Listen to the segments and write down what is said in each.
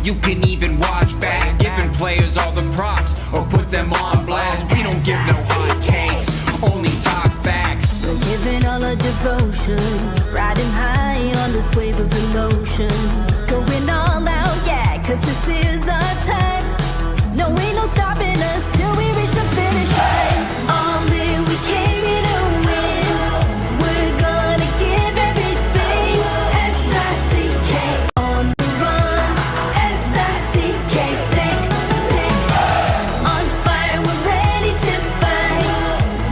you can even watch back. Giving players all the props or put them on blast. We don't give no hot takes, only talk facts. We're giving all our devotion, riding high on this wave of emotion. Going all out, yeah, cause this is our time. No, ain't no stopping us till we reach the finish line. All in, we came here to win. We're gonna give everything. S-I-C-K on the run. S-I-C-K, sick, sick. On fire, we're ready to fight.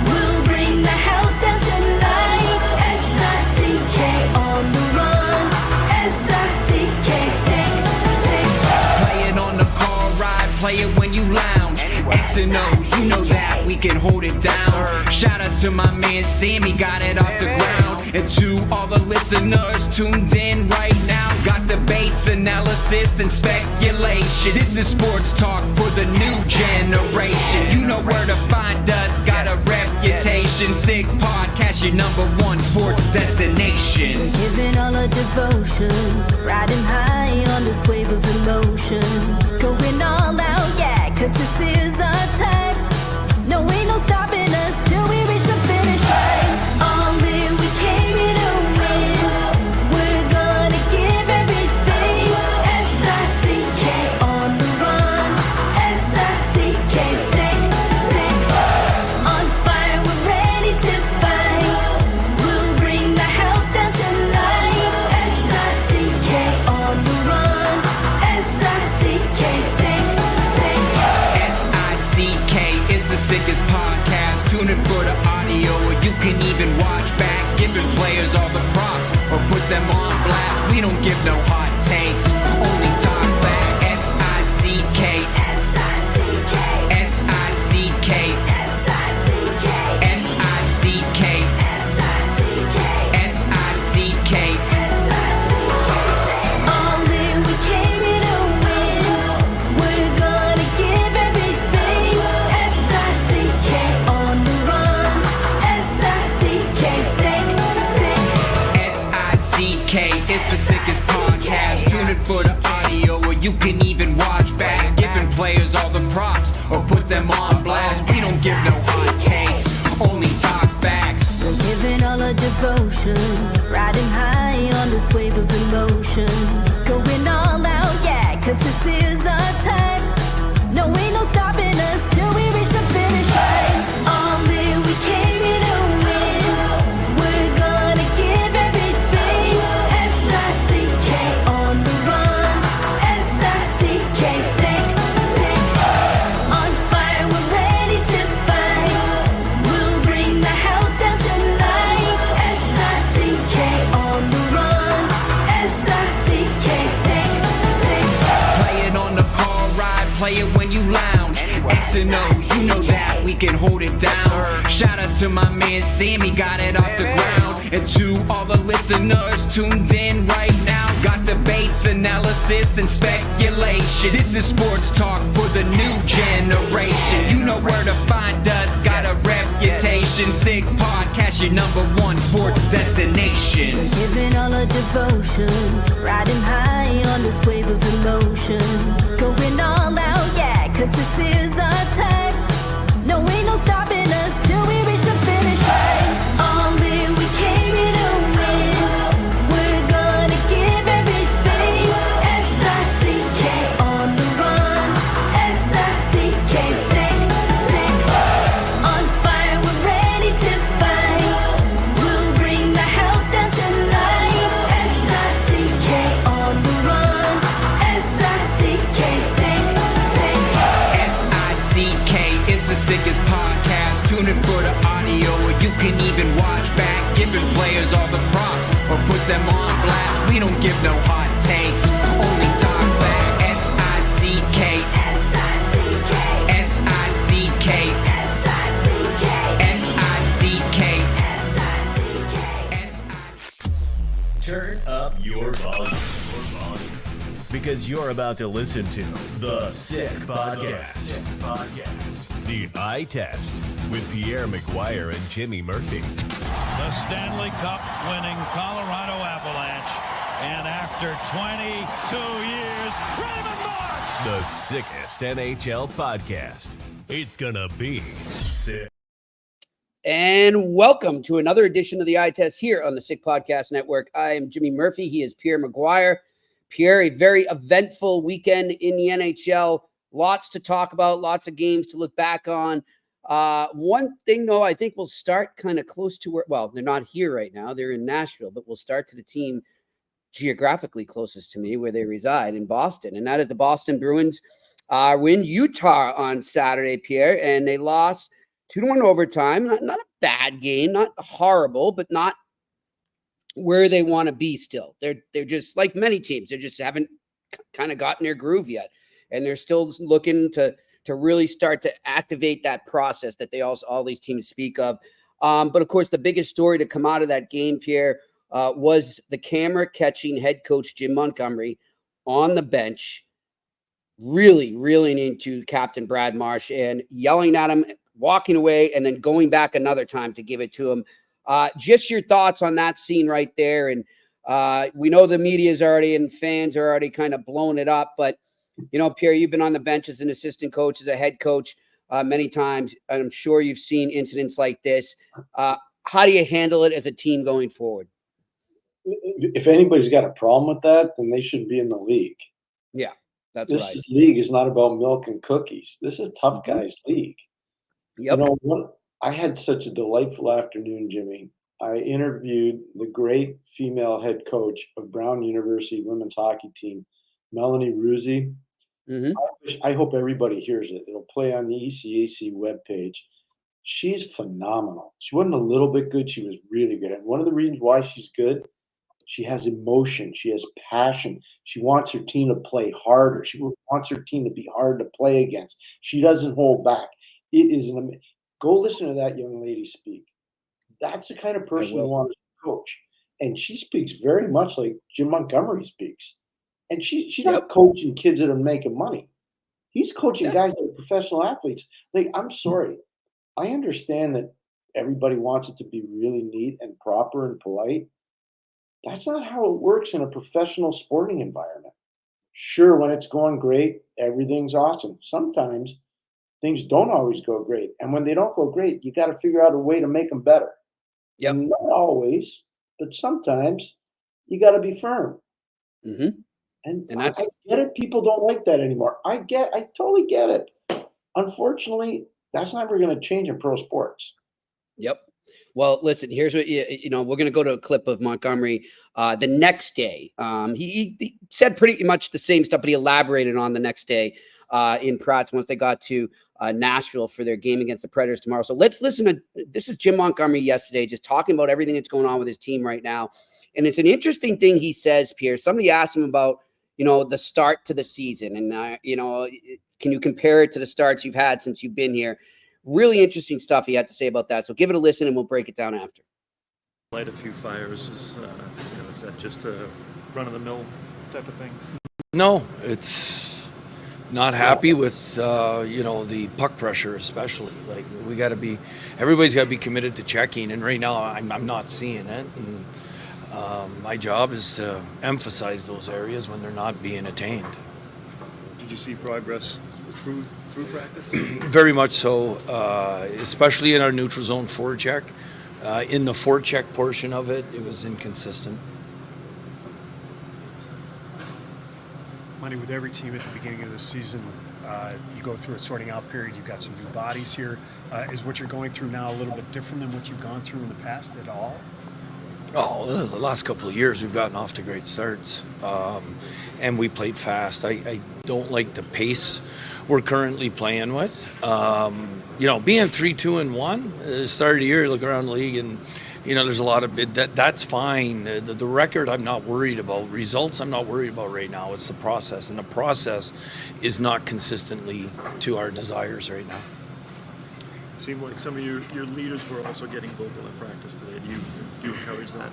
We'll bring the house down tonight. S-I-C-K on the run. S-I-C-K, sick, sick. Play it on the car ride, play it when you lounge. X and O, you know that we can hold it down. Shout out to my man Sammy, got it off the ground. And to all the listeners tuned in right now, got debates, analysis, and speculation. This is sports talk for the new generation. You know where to find us, got a reputation. Sick podcast, your #1 sports destination. Giving all our devotion, riding high on this wave of emotion. Going all out, yeah, cause this is our time. No, ain't no stopping us till we reach the finish line. All in, we came here to win. We're gonna give everything. S-I-C-K on the run. S-I-C-K, sick, sick. On fire, we're ready to fight. We'll bring the house down tonight. S-I-C-K on the run. S-I-C-K, sick, sick. S-I-C-K is the sickest podcast. Tune in for the audio, or you can even watch back. Giving players all the props or put them on blast. We don't give no hot takes, only talk back. S-I-C-K, S-I-C-K, S-I-C-K, S-I-C-K, S-I-C-K, S-I-C-K, S-I-C-K. all in, we came here to win. We're gonna give everything. S-I-C-K on the run. S-I-C-K, sick, sick. S-I-C-K is the sickest podcast. Tune in for the audio, or you can even watch back. Giving players all the props or put them on blast. We don't give no hot takes, only talk facts. We're giving all our devotion, riding high on this wave of emotion. Going all out, yeah, cause this is our time. No, ain't no stopping us till we reach the finish line. All in, we came here to win. We're gonna give everything. S-I-C-K on the run. S-I-C-K, sick, sick. On fire, we're ready to fight. We'll bring the house down tonight. S-I-C-K on the run. S-I-C-K, sick, sick. Play it on the car ride, play it when you lounge. X and O, you know that we can hold it down. Shout out to my man Sammy, got it off the ground. And to all the listeners tuned in right now, got debates, analysis, and speculation. This is sports talk for the new generation. You know where to find us, got a reputation. Sick podcast, your #1 sports destination. Giving all our devotion, riding high on this wave of emotion. Going all out, yeah, cause this is our time. No, ain't no stopping us till we reach the finish line. All in, we came here to win. We're gonna give everything. S-I-C-K on the run. S-I-C-K, sick, sick. On fire, we're ready to fight. We'll bring the house down tonight. S-I-C-K on the run. S-I-C-K, sick, sick. S-I-C-K is the sickest podcast. Tune in for the audio, or you can even watch back. Giving players all the props or put them on blast. We don't give no hot takes, only talk back. S-I-C-K, S-I-C-K, S-I-C-K, S-I-C-K, S-I-C-K, S-I-C-K. Turn up your volume. Because you're about to listen to The Sick Podcast. The Eye Test with Pierre, McGuire, and Jimmy Murphy. The Stanley Cup winning Colorado Avalanche And after 22 years, Raymond Mark! The sickest NHL podcast. It's gonna be sick. And welcome to another edition of the Eye Test here on the Sick Podcast Network. I am Jimmy Murphy. He is Pierre McGuire. Pierre, a very eventful weekend in the NHL. Lots to talk about, lots of games to look back on. One thing, though, I think we'll start kind of close to where, well, they're not here right now. They're in Nashville, but we'll start to the team geographically closest to me where they reside in Boston. And that is the Boston Bruins win Utah on Saturday, Pierre, and they lost 2-1 overtime. Not a bad game, not horrible, but not where they want to be still. They're just like many teams. They just haven't kind of gotten their groove yet. And they're still looking to really start to activate that process that all these teams speak of. But of course, the biggest story to come out of that game, Pierre, was the camera catching head coach Jim Montgomery on the bench, really reeling into Captain Brad Marchand, yelling at him, walking away, and then going back another time to give it to him. Just your thoughts on that scene right there. And we know the media is already and fans are already kind of blowing it up, but you know, Pierre, you've been on the bench as an assistant coach, as a head coach many times. I'm sure you've seen incidents like this. How do you handle it as a team going forward? If anybody's got a problem with that, then they shouldn't be in the league. Yeah, that's this right. This league is not about milk and cookies. This is a tough guys league. Yep. You know, I had such a delightful afternoon, Jimmy. I interviewed the great female head coach of Brown University women's hockey team, Melanie Ruzzi. I hope everybody hears it. It'll play on the ECAC webpage. She's phenomenal. She wasn't a little bit good. She was really good. And one of the reasons why she's good, she has emotion. She has passion. She wants her team to play harder. She wants her team to be hard to play against. She doesn't hold back. It is go listen to that young lady speak. That's the kind of person you want to coach. And she speaks very much like Jim Montgomery speaks. And she's not coaching kids that are making money. He's coaching guys that are professional athletes. Like, I'm sorry. I understand that everybody wants it to be really neat and proper and polite. That's not how it works in a professional sporting environment. Sure, when it's going great, everything's awesome. Sometimes things don't always go great. And when they don't go great, you got to figure out a way to make them better. Yep. And not always, but sometimes you got to be firm. Mm-hmm. And I get it. People don't like that anymore. I totally get it. Unfortunately, that's never going to change in pro sports. Yep. Well, listen, here's what, we're going to go to a clip of Montgomery the next day. He said pretty much the same stuff, but he elaborated on the next day in Pratt's once they got to Nashville for their game against the Predators tomorrow. So let's listen to, this is Jim Montgomery yesterday, just talking about everything that's going on with his team right now. And it's an interesting thing he says, Pierre. Somebody asked him about, the start to the season. And, can you compare it to the starts you've had since you've been here? Really interesting stuff he had to say about that. So give it a listen and we'll break it down after. Light a few fires. Is that just a run-of-the-mill type of thing? No, it's not happy with, the puck pressure especially. Like, everybody's got to be committed to checking. And right now I'm not seeing it. And, my job is to emphasize those areas when they're not being attained. Did you see progress through practice? Very much so, especially in our neutral zone forecheck. In the forecheck portion of it, it was inconsistent. Money with every team at the beginning of the season, you go through a sorting out period. You've got some new bodies here. Is what you're going through now a little bit different than what you've gone through in the past at all? Oh, the last couple of years we've gotten off to great starts, and we played fast. I don't like the pace we're currently playing with. Being 3-2-1, start of the year, you look around the league, and there's a lot of that's fine. The record I'm not worried about. Results I'm not worried about right now. It's the process, and the process is not consistently to our desires right now. It seemed like some of your leaders were also getting vocal in practice today. Do you encourage that?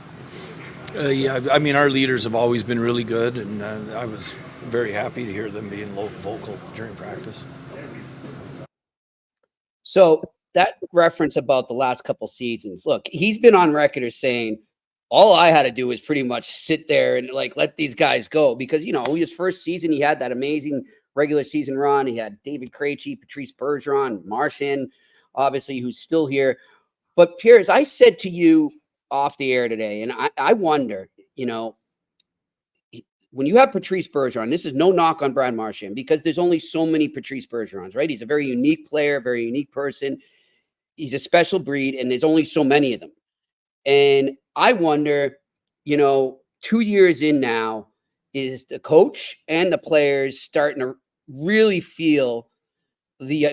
Yeah, I mean, our leaders have always been really good, and I was very happy to hear them being vocal during practice. So that reference about the last couple seasons, look, he's been on record as saying all I had to do was pretty much sit there and like let these guys go because, you know, his first season, he had that amazing regular season run. He had David Krejci, Patrice Bergeron, Marchand, obviously, who's still here. But Pierre, as I said to you off the air today, and I wonder, you know, when you have Patrice Bergeron, this is no knock on Brad Marchand because there's only so many Patrice Bergerons, right? He's a very unique player, very unique person. He's a special breed, and there's only so many of them. And I wonder, you know, 2 years in now, is the coach and the players starting to really feel the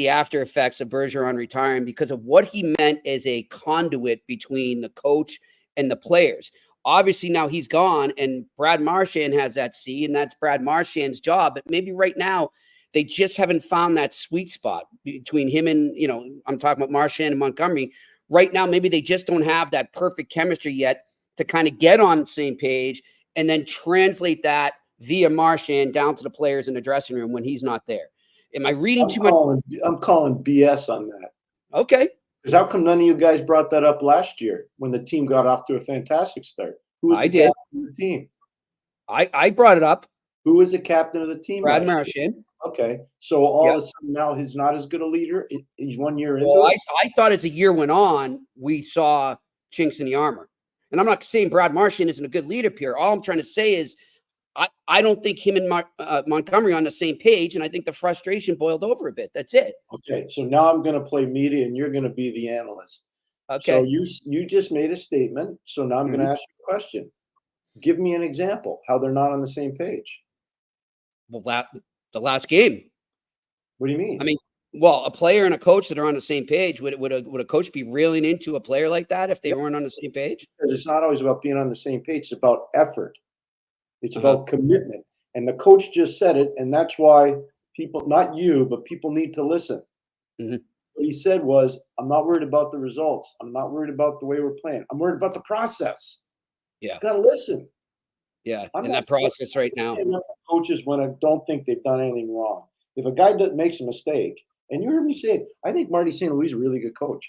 after effects of Bergeron retiring because of what he meant as a conduit between the coach and the players. Obviously, now he's gone, and Brad Marchand has that C, and that's Brad Marchand's job. But maybe right now, they just haven't found that sweet spot between him and, you know, I'm talking about Marchand and Montgomery. Right now, maybe they just don't have that perfect chemistry yet to kind of get on the same page and then translate that via Marchand down to the players in the dressing room when he's not there. Am I reading too much? I'm calling BS on that. Okay. Because how come none of you guys brought that up last year when the team got off to a fantastic start? Who was the captain of the team? I brought it up. Who was the captain of the team? Brad Marchand. Okay. So all of a sudden now he's not as good a leader. He's 1 year into it. I thought as the year went on, we saw chinks in the armor. And I'm not saying Brad Marchand isn't a good leader, Pierre. All I'm trying to say is I don't think him and Montgomery are on the same page, and I think the frustration boiled over a bit. That's it. Okay, so now I'm going to play media, and you're going to be the analyst. Okay. So you just made a statement, so now I'm going to ask you a question. Give me an example how they're not on the same page. Well, the last game. What do you mean? I mean, well, a player and a coach that are on the same page, would a coach be reeling into a player like that if they weren't on the same page? Because it's not always about being on the same page. It's about effort. It's about commitment. And the coach just said it, and that's why people, not you, but people need to listen. Mm-hmm. What he said was, I'm not worried about the results. I'm not worried about the way we're playing. I'm worried about the process. Yeah. You got to listen. Yeah, in that process right now. Coaches when I don't think they've done anything wrong. If a guy makes a mistake, and you heard me say it, I think Marty St. Louis is a really good coach.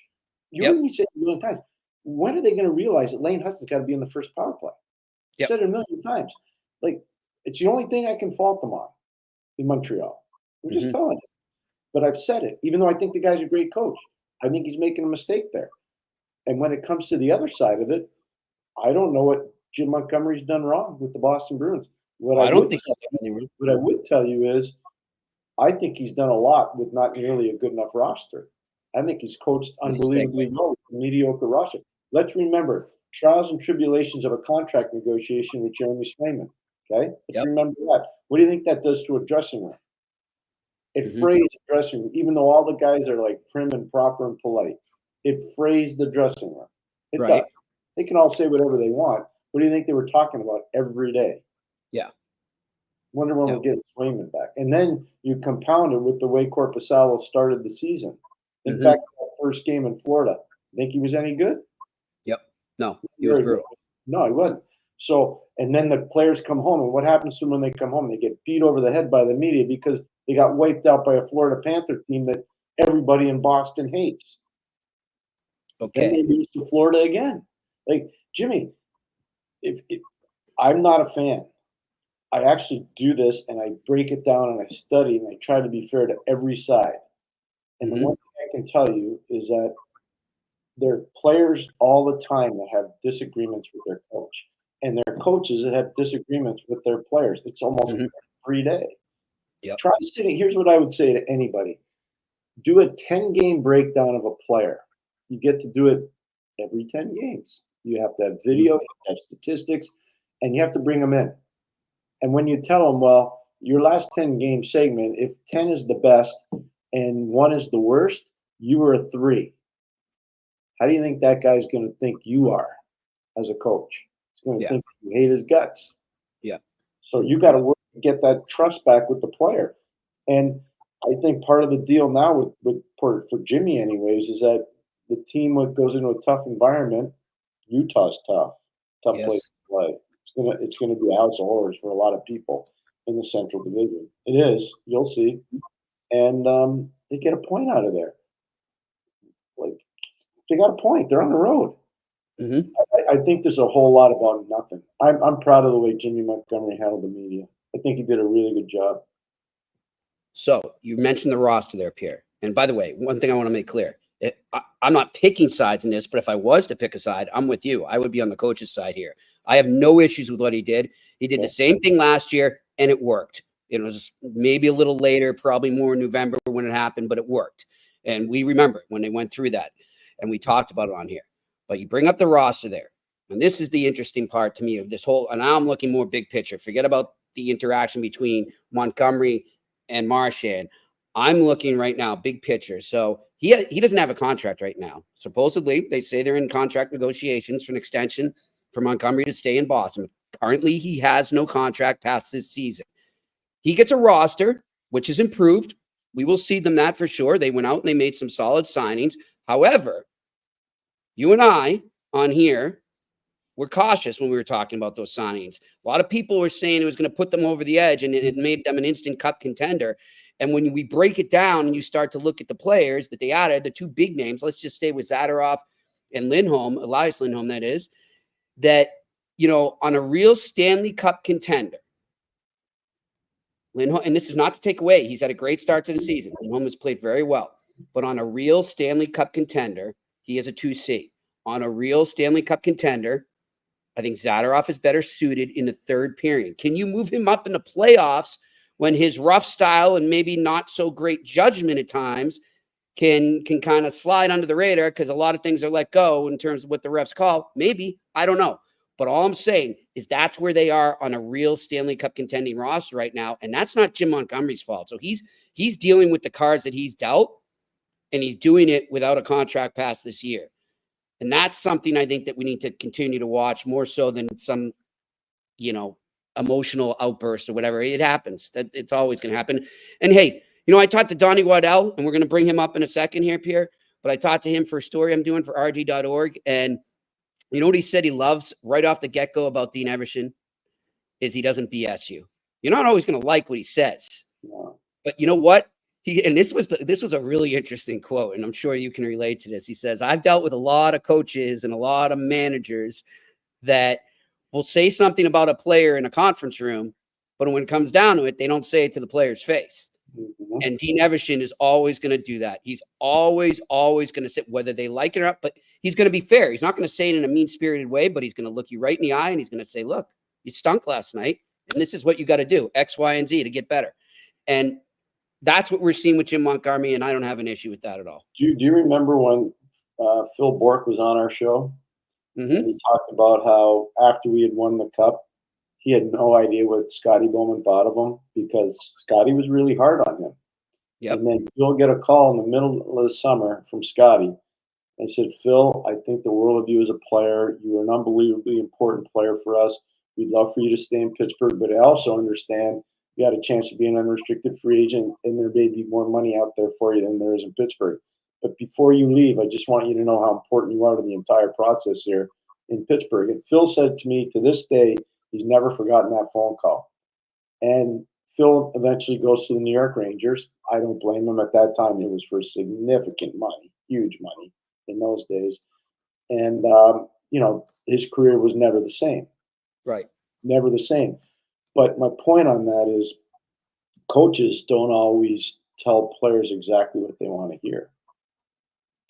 You heard me say it a million times. When are they going to realize that Lane Hudson's got to be in the first power play? I've said it a million times. Like, it's the only thing I can fault them on in Montreal. I'm just telling you. But I've said it. Even though I think the guy's a great coach, I think he's making a mistake there. And when it comes to the other side of it, I don't know what Jim Montgomery's done wrong with the Boston Bruins. What I would tell you is I think he's done a lot with not nearly a good enough roster. I think he's coached unbelievably well with a mediocre roster. Let's remember trials and tribulations of a contract negotiation with Jeremy Swayman. Okay? Let's remember that. What do you think that does to a dressing room? It frays the dressing room, even though all the guys are like prim and proper and polite. It frays the dressing room. It does. They can all say whatever they want. What do you think they were talking about every day? Yeah. Wonder when we'll get Swayman back. And then you compound it with the way Korpisalo started the season. Think back to that first game in Florida. Think he was any good? Yep. No, he was brutal. No, he wasn't. So, and then the players come home, and what happens to them when they come home? They get beat over the head by the media because they got wiped out by a Florida Panther team that everybody in Boston hates. Okay. Then they lose to Florida again. Like, Jimmy, if I'm not a fan. I actually do this, and I break it down, and I study, and I try to be fair to every side. And the one thing I can tell you is that there are players all the time that have disagreements with their coach. And there are coaches that have disagreements with their players. It's almost every day. Yep. Try sitting. Here's what I would say to anybody. Do a 10-game breakdown of a player. You get to do it every 10 games. You have to have video, you have to have statistics, and you have to bring them in. And when you tell them, well, your last 10-game segment, if 10 is the best and 1 is the worst, you were a 3. How do you think that guy's going to think you are as a coach? He's going to think you hate his guts. Yeah. So you got to work to get that trust back with the player. And I think part of the deal now for Jimmy anyways is that the team goes into a tough environment. Utah's tough place to play. It's gonna be a house of horrors for a lot of people in the Central Division. It is. You'll see. And they get a point out of there. Like, they got a point. They're on the road. Mm-hmm. I think there's a whole lot about nothing. I'm proud of the way Jimmy Montgomery handled the media. I think he did a really good job. So you mentioned the roster there, Pierre. And by the way, one thing I want to make clear, I'm not picking sides in this, but if I was to pick a side, I'm with you. I would be on the coach's side here. I have no issues with what he did. He did the same thing last year, and it worked. It was maybe a little later, probably more in November when it happened, but it worked. And we remember when they went through that, and we talked about it on here. But you bring up the roster there. And this is the interesting part to me of this whole, and now I'm looking more big picture. Forget about the interaction between Montgomery and Marchand. I'm looking right now, big picture. So he doesn't have a contract right now. Supposedly, they say they're in contract negotiations for an extension for Montgomery to stay in Boston. Currently, he has no contract past this season. He gets a roster, which is improved. We will see them that for sure. They went out and they made some solid signings. However, you and I on here were cautious when we were talking about those signings. A lot of people were saying it was going to put them over the edge and it made them an instant cup contender. And when we break it down and you start to look at the players that they added, the two big names, let's just stay with Zadorov and Lindholm, Elias Lindholm, that is, that, you know, on a real Stanley Cup contender, Lindholm, and this is not to take away, he's had a great start to the season. Lindholm has played very well. But on a real Stanley Cup contender, he is a 2C. On a real Stanley Cup contender, I think Zadorov is better suited in the third period. Can you move him up in the playoffs when his rough style and maybe not so great judgment at times can kind of slide under the radar because a lot of things are let go in terms of what the refs call? Maybe. I don't know. But all I'm saying is that's where they are on a real Stanley Cup contending roster right now. And that's not Jim Montgomery's fault. So he's dealing with the cards that he's dealt, and he's doing it without a contract past this year. And that's something I think that we need to continue to watch more so than some, you know, emotional outburst or whatever. It happens. It's always going to happen. And hey, you know, I talked to Donnie Waddell, and we're going to bring him up in a second here, Pierre. But I talked to him for a story I'm doing for RG.org. And you know what he said he loves right off the get-go about Dean Everson is he doesn't BS you. You're not always going to like what he says. But you know what? This was a really interesting quote, and I'm sure you can relate to this. He says, I've dealt with a lot of coaches and a lot of managers that will say something about a player in a conference room, but when it comes down to it, they don't say it to the player's face. Mm-hmm. And Dean Everson is always going to do that. He's always going to say, whether they like it or not, but he's going to be fair. He's not going to say it in a mean-spirited way, but he's going to look you right in the eye, and he's going to say, look, you stunk last night, and this is what you got to do, X, Y, and Z to get better. And that's what we're seeing with Jim Montgomery, and I don't have an issue with that at all. Do you remember when Phil Bork was on our show? Mm-hmm. And he talked about how after we had won the cup, he had no idea what Scotty Bowman thought of him because Scotty was really hard on him. Yep. And then Phil get a call in the middle of the summer from Scotty. And said, Phil, I think the world of you as a player. You are an unbelievably important player for us. We'd love for you to stay in Pittsburgh, but I also understand you got a chance to be an unrestricted free agent, and there may be more money out there for you than there is in Pittsburgh. But before you leave, I just want you to know how important you are to the entire process here in Pittsburgh. And Phil said to me, to this day, he's never forgotten that phone call. And Phil eventually goes to the New York Rangers. I don't blame him at that time. It was for significant money, huge money in those days. And, you know, his career was never the same. Right. Never the same. But my point on that is coaches don't always tell players exactly what they want to hear.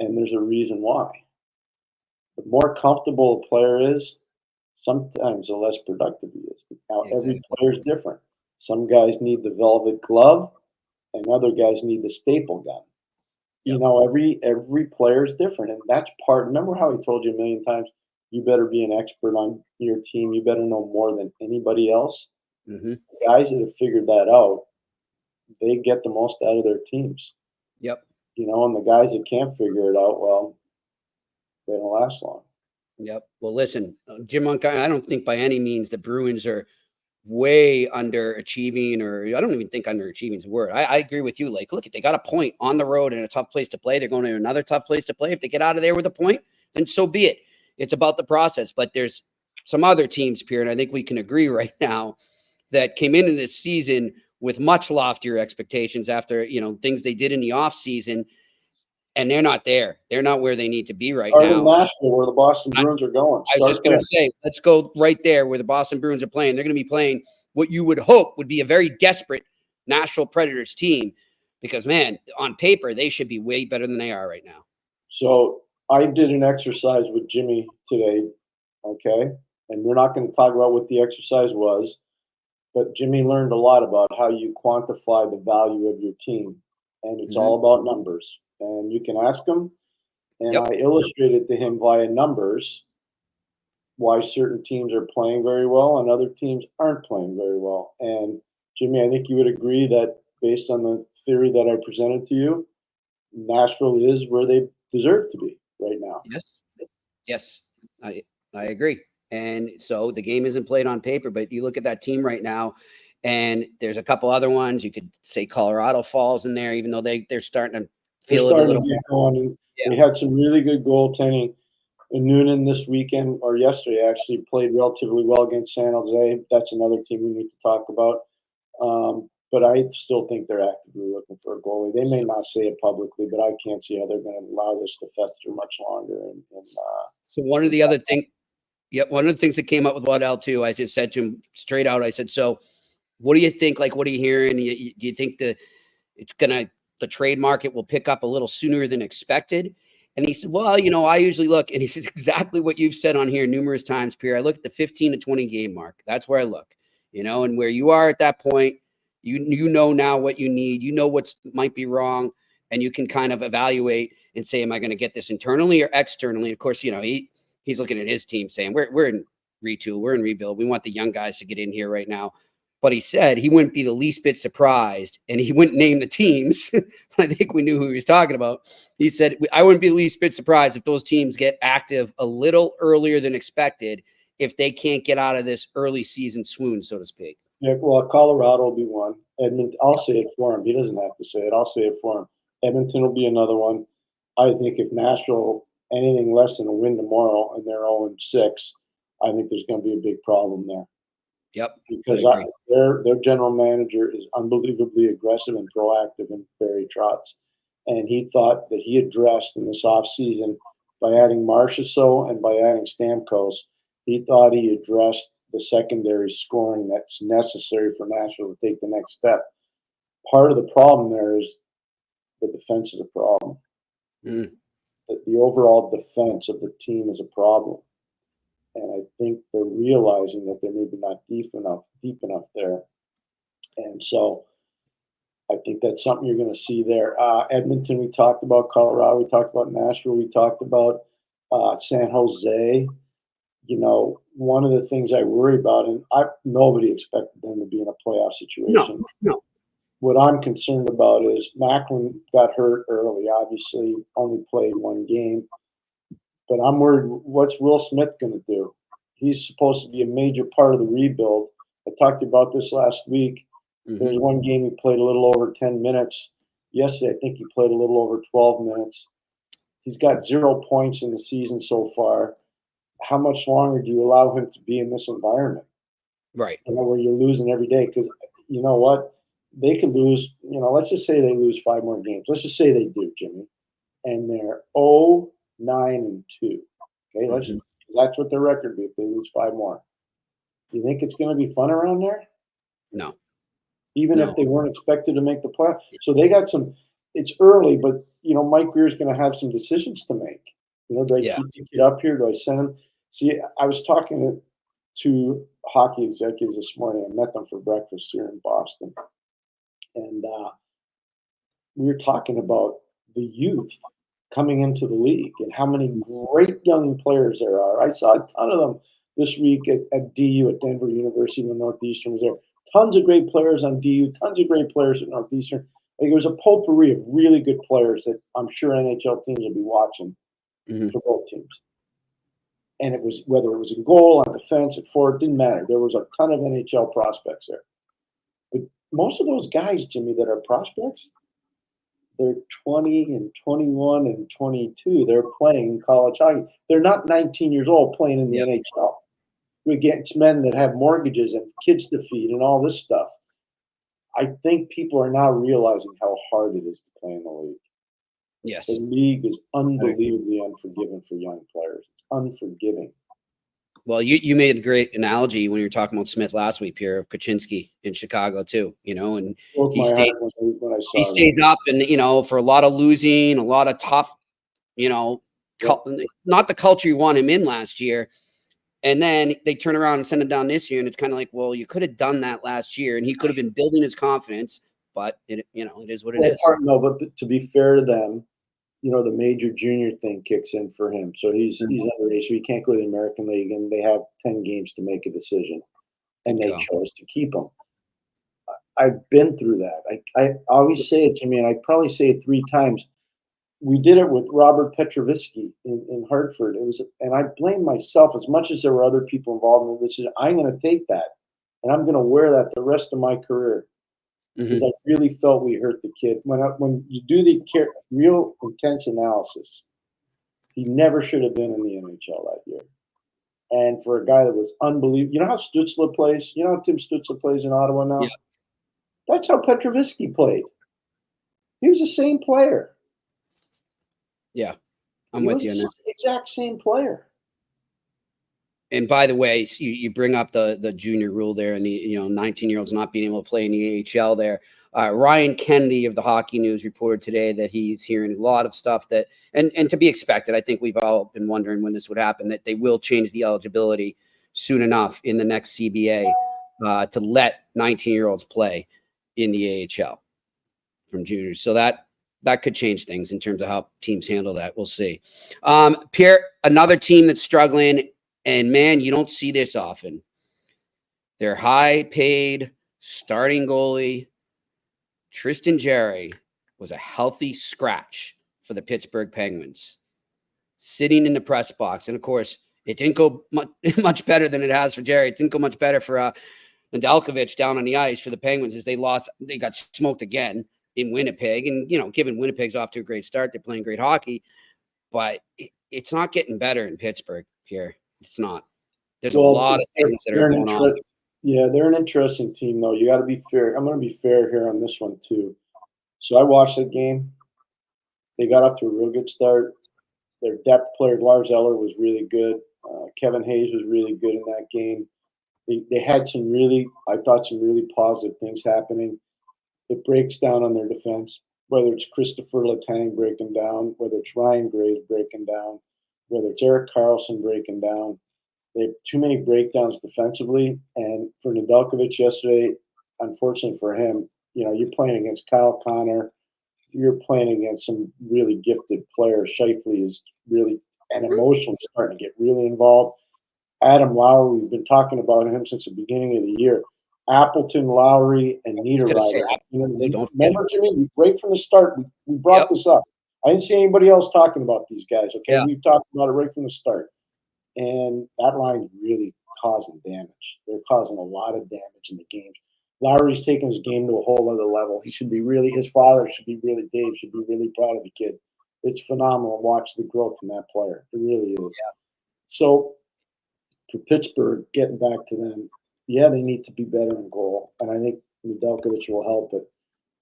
And there's a reason why. The more comfortable a player is, sometimes the less productive he is. Now, every player is different. Some guys need the velvet glove, and other guys need the staple gun. Yep. You know, every player is different, and that's part. Remember how he told you a million times, you better be an expert on your team. You better know more than anybody else. Mm-hmm. The guys that have figured that out, they get the most out of their teams. Yep. You know, and the guys that can't figure it out, well, they don't last long. Yep. Well, listen, Jim Montgomery, I don't think by any means the Bruins are way underachieving, or I don't even think underachieving is a word. I agree with you. Like, look, if they got a point on the road in a tough place to play, they're going to another tough place to play. If they get out of there with a point, then so be it. It's about the process. But there's some other teams, Pierre, and I think we can agree right now that came into this season with much loftier expectations after, you know, things they did in the offseason. and they're not there. They're not where they need to be right Start now. in Nashville, where the Boston Bruins are going. I was just going to say, let's go right there where the Boston Bruins are playing. They're going to be playing what you would hope would be a very desperate Nashville Predators team because, man, on paper, they should be way better than they are right now. So I did an exercise with Jimmy today, okay? And we're not going to talk about what the exercise was, but Jimmy learned a lot about how you quantify the value of your team. And it's all about numbers. And you can ask him. And I illustrated to him via numbers why certain teams are playing very well and other teams aren't playing very well. And Jimmy, I think you would agree that based on the theory that I presented to you, Nashville is where they deserve to be right now. Yes, I agree. And so the game isn't played on paper, but you look at that team right now, and there's a couple other ones. You could say Colorado falls in there, even though they're starting to feel it a little bit. We had some really good goaltending. Noonan this weekend or yesterday actually played relatively well against San Jose. That's another team we need to talk about. But I still think they're actively looking for a goalie. They may not say it publicly, but I can't see how they're going to allow this to fester much longer. So one of the other things, one of the things that came up with Waddell too, I just said to him straight out, I said, so what do you think? Like, what are you hearing? Do you think the trade market will pick up a little sooner than expected? And he said, well, I usually look, and he says exactly what you've said on here numerous times, Pierre. I look at the 15 to 20 game mark. That's where I look, and where you are at that point, you know now what you need, what might be wrong, and you can kind of evaluate and say, am I going to get this internally or externally? Of course, he's looking at his team saying, we're in retool, we're in rebuild. We want the young guys to get in here right now. But he said he wouldn't be the least bit surprised, and he wouldn't name the teams. I think we knew who he was talking about. He said, I wouldn't be the least bit surprised if those teams get active a little earlier than expected if they can't get out of this early season swoon, so to speak. Yeah, well, Colorado will be one. Edmonton, I'll say it for him. He doesn't have to say it. I'll say it for him. Edmonton will be another one. I think if Nashville, anything less than a win tomorrow and they're 0-6, I think there's going to be a big problem there. Yep. Because their general manager is unbelievably aggressive and proactive in Barry Trotz. And he thought that he addressed in this offseason by adding Marchand and by adding Stamkos, he thought he addressed the secondary scoring that's necessary for Nashville to take the next step. Part of the problem there is the defense is a problem. The overall defense of the team is a problem. And I think they're realizing that they're maybe not deep enough there. And so I think that's something you're going to see there. Edmonton, we talked about. Colorado, we talked about. Nashville, we talked about. San Jose. One of the things I worry about, and nobody expected them to be in a playoff situation. No. What I'm concerned about is Macklin got hurt early, obviously, only played one game. But I'm worried, what's Will Smith going to do? He's supposed to be a major part of the rebuild. I talked about this last week. There was one game he played a little over 10 minutes. Yesterday, I think he played a little over 12 minutes. He's got 0 points in the season so far. How much longer do you allow him to be in this environment? Right. Where you're losing every day? Because you know what? They could lose, let's just say they lose 5 more games. Let's just say they do, Jimmy. And they're 0-9-2. Okay, that's what their record would be if they lose 5 more. Do you think it's going to be fun around there? No. Even if they weren't expected to make the playoffs. So they got some. It's early, but Mike Greer's going to have some decisions to make. Do I keep the kid up here? Do I send him? See, I was talking to hockey executives this morning. I met them for breakfast here in Boston, and we were talking about the youth coming into the league and how many great young players there are. I saw a ton of them this week at DU at Denver University when Northeastern was there. Tons of great players on DU, tons of great players at Northeastern. Like, it was a potpourri of really good players that I'm sure NHL teams will be watching for both teams. And it was, whether it was in goal, on defense, at forward, didn't matter. There was a ton of NHL prospects there. But most of those guys, Jimmy, that are prospects, they're 20 and 21 and 22. They're playing college hockey. They're not 19 years old playing in the NHL. Against men that have mortgages and kids to feed and all this stuff. I think people are now realizing how hard it is to play in the league. Yes. The league is unbelievably unforgiving for young players. It's unforgiving. Well, you made a great analogy when you were talking about Smith last week, Pierre, of Kaczynski in Chicago too, and he stays up and, for a lot of losing, a lot of tough, not the culture you want him in last year. And then they turn around and send him down this year. And it's kind of like, well, you could have done that last year and he could have been building his confidence, but it is what it is. No, but to be fair to them, the major junior thing kicks in for him. So he's underage, so he can't go to the American League, and they have 10 games to make a decision, and they chose to keep him. I've been through that. I always say it, Jimmy, and I probably say it 3 times. We did it with Robert Petrovisky in Hartford. And I blame myself as much as there were other people involved in the decision. I'm going to take that, and I'm going to wear that the rest of my career. Because I really felt we hurt the kid. When you do the real intense analysis, he never should have been in the NHL that year. And for a guy that was unbelievable, you know how Stützle plays? You know how Tim Stützle plays in Ottawa now? Yeah. That's how Petrovisky played. He was the same player. Yeah, I'm with you on that. Exact same player. And by the way, you bring up the junior rule there and the 19-year-olds not being able to play in the AHL there. Ryan Kennedy of the Hockey News reported today that he's hearing a lot of stuff that and to be expected. I think we've all been wondering when this would happen, that they will change the eligibility soon enough in the next CBA to let 19-year-olds play in the AHL from juniors. So that could change things in terms of how teams handle that. We'll see. Pierre, another team that's struggling. And, man, you don't see this often. Their high-paid starting goalie, Tristan Jarry, was a healthy scratch for the Pittsburgh Penguins, sitting in the press box. And, of course, it didn't go much better than it has for Jarry. It didn't go much better for Nedeljkovic down on the ice for the Penguins as they got smoked again in Winnipeg. And, given Winnipeg's off to a great start, they're playing great hockey. But it's not getting better in Pittsburgh, Pierre. It's not. There's a lot of things that are going on. Yeah, they're an interesting team, though. You got to be fair. I'm going to be fair here on this one, too. So I watched that game. They got off to a real good start. Their depth player, Lars Eller, was really good. Kevin Hayes was really good in that game. They had some really positive things happening. It breaks down on their defense, whether it's Christopher Letang breaking down, whether it's Ryan Graves breaking down, whether it's Erik Karlsson breaking down. They have too many breakdowns defensively. And for Nedeljkovic yesterday, unfortunately for him, you're playing against Kyle Connor. You're playing against some really gifted players. Scheifele is really and emotionally starting to get really involved. Adam Lowry, we've been talking about him since the beginning of the year. Appleton, Lowry, and Niederreiter. Remember, Jimmy, right from the start, we brought this up. I didn't see anybody else talking about these guys, okay? Yeah. We've talked about it right from the start. And that line's really causing damage. They're causing a lot of damage in the game. Lowry's taking his game to a whole other level. His father should be really proud of the kid. It's phenomenal to watch the growth in that player. It really is. Yeah. So for Pittsburgh, getting back to them, they need to be better in goal. And I think Nedeljkovic will help it.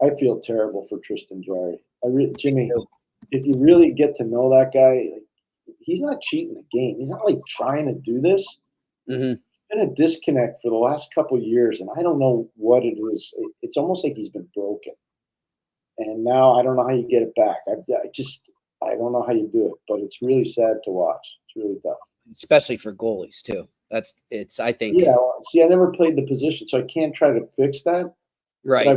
I feel terrible for Tristan Jarry. Jimmy, if you really get to know that guy, he's not cheating the game. He's not trying to do this. Mm-hmm. Been a disconnect for the last couple of years, and I don't know what it is. It's almost like he's been broken. And now I don't know how you get it back. I don't know how you do it, but it's really sad to watch. It's really tough. Especially for goalies, too. I think. Yeah, see, I never played the position, so I can't try to fix that. Right. I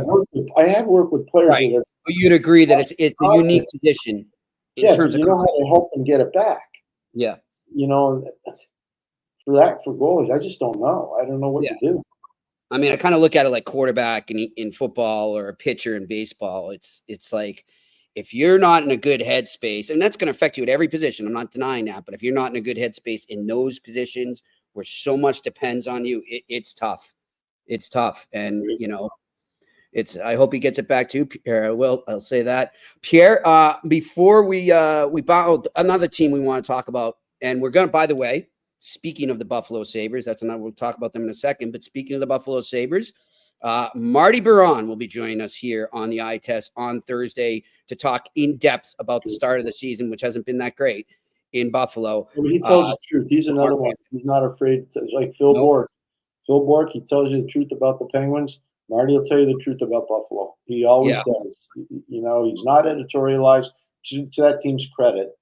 have worked with players that are. But you'd agree that it's a unique position in terms of. You know how to help them get it back. Yeah. For goalies, I just don't know. I don't know what to do. I mean, I kind of look at it like quarterback in football or a pitcher in baseball. It's like if you're not in a good headspace, and that's going to affect you at every position. I'm not denying that. But if you're not in a good headspace in those positions where so much depends on you, it's tough. It's tough. And, I hope he gets it back to Pierre. I'll say that. Pierre, before we bound another team we want to talk about, and we're going to, by the way, speaking of the Buffalo Sabres, we'll talk about them in a second, but speaking of the Buffalo Sabres, Marty Baron will be joining us here on the Eye Test on Thursday to talk in depth about the start of the season, which hasn't been that great in Buffalo. I mean, he tells the truth. He's another one. He's not afraid to, like Phil Bork. Phil Bork, he tells you the truth about the Penguins. Marty will tell you the truth about Buffalo. He always does. You know, he's not editorialized. To that team's credit,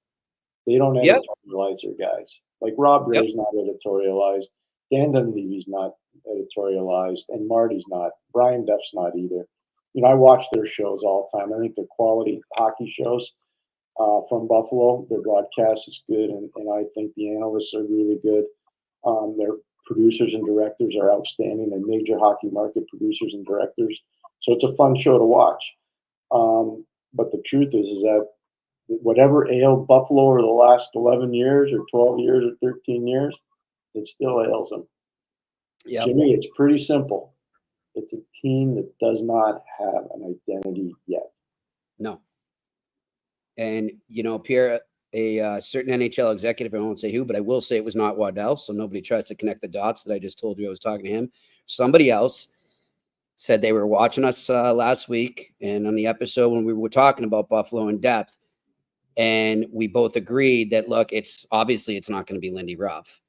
they don't editorialize their guys. Like Rob Ray's not editorialized. Dan Dunleavy's not editorialized, and Marty's not. Brian Duff's not either. You know, I watch their shows all the time. I think they're quality hockey shows from Buffalo. Their broadcast is good, and I think the analysts are really good. Their producers and directors are outstanding. They're major hockey market producers and directors. So it's a fun show to watch. But the truth is that whatever ailed Buffalo over the last 11 years or 12 years or 13 years, it still ails them. Yep. Jimmy, it's pretty simple. It's a team that does not have an identity yet. No. And, you know, Pierre, a certain NHL executive, I won't say who, but I will say it was not Waddell, so nobody tries to connect the dots that I just told you I was talking to him. Somebody else said they were watching us last week and on the episode when we were talking about Buffalo in depth, and we both agreed that, look, it's not going to be Lindy Ruff.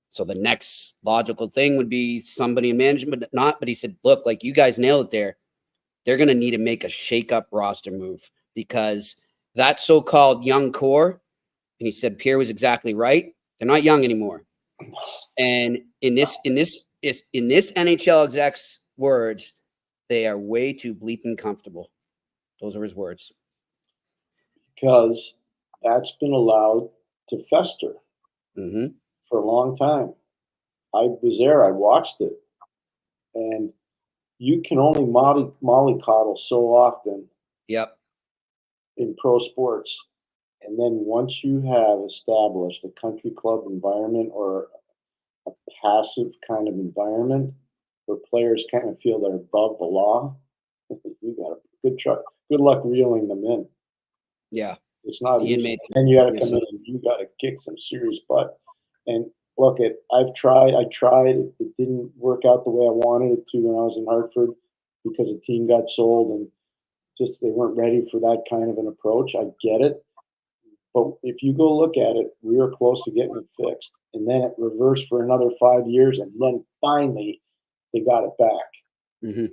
So the next logical thing would be somebody in management, but not. But he said, look, like you guys nailed it there. They're going to need to make a shake-up roster move because that so-called young core, and he said Pierre was exactly right. They're not young anymore. And in this NHL exec's words, they are way too bleeping comfortable. Those are his words. Because that's been allowed to fester for a long time. I was there. I watched it. And you can only mollycoddle so often in pro sports. And then once you have established a country club environment or a passive kind of environment where players kind of feel they're above the law, you got a good luck reeling them in. Yeah. It's not easy. And you got to come in and you got to kick some serious butt. And look, I tried. It didn't work out the way I wanted it to when I was in Hartford because the team got sold and just they weren't ready for that kind of an approach. I get it. But if you go look at it, we were close to getting it fixed. And then it reversed for another 5 years. And then finally they got it back. You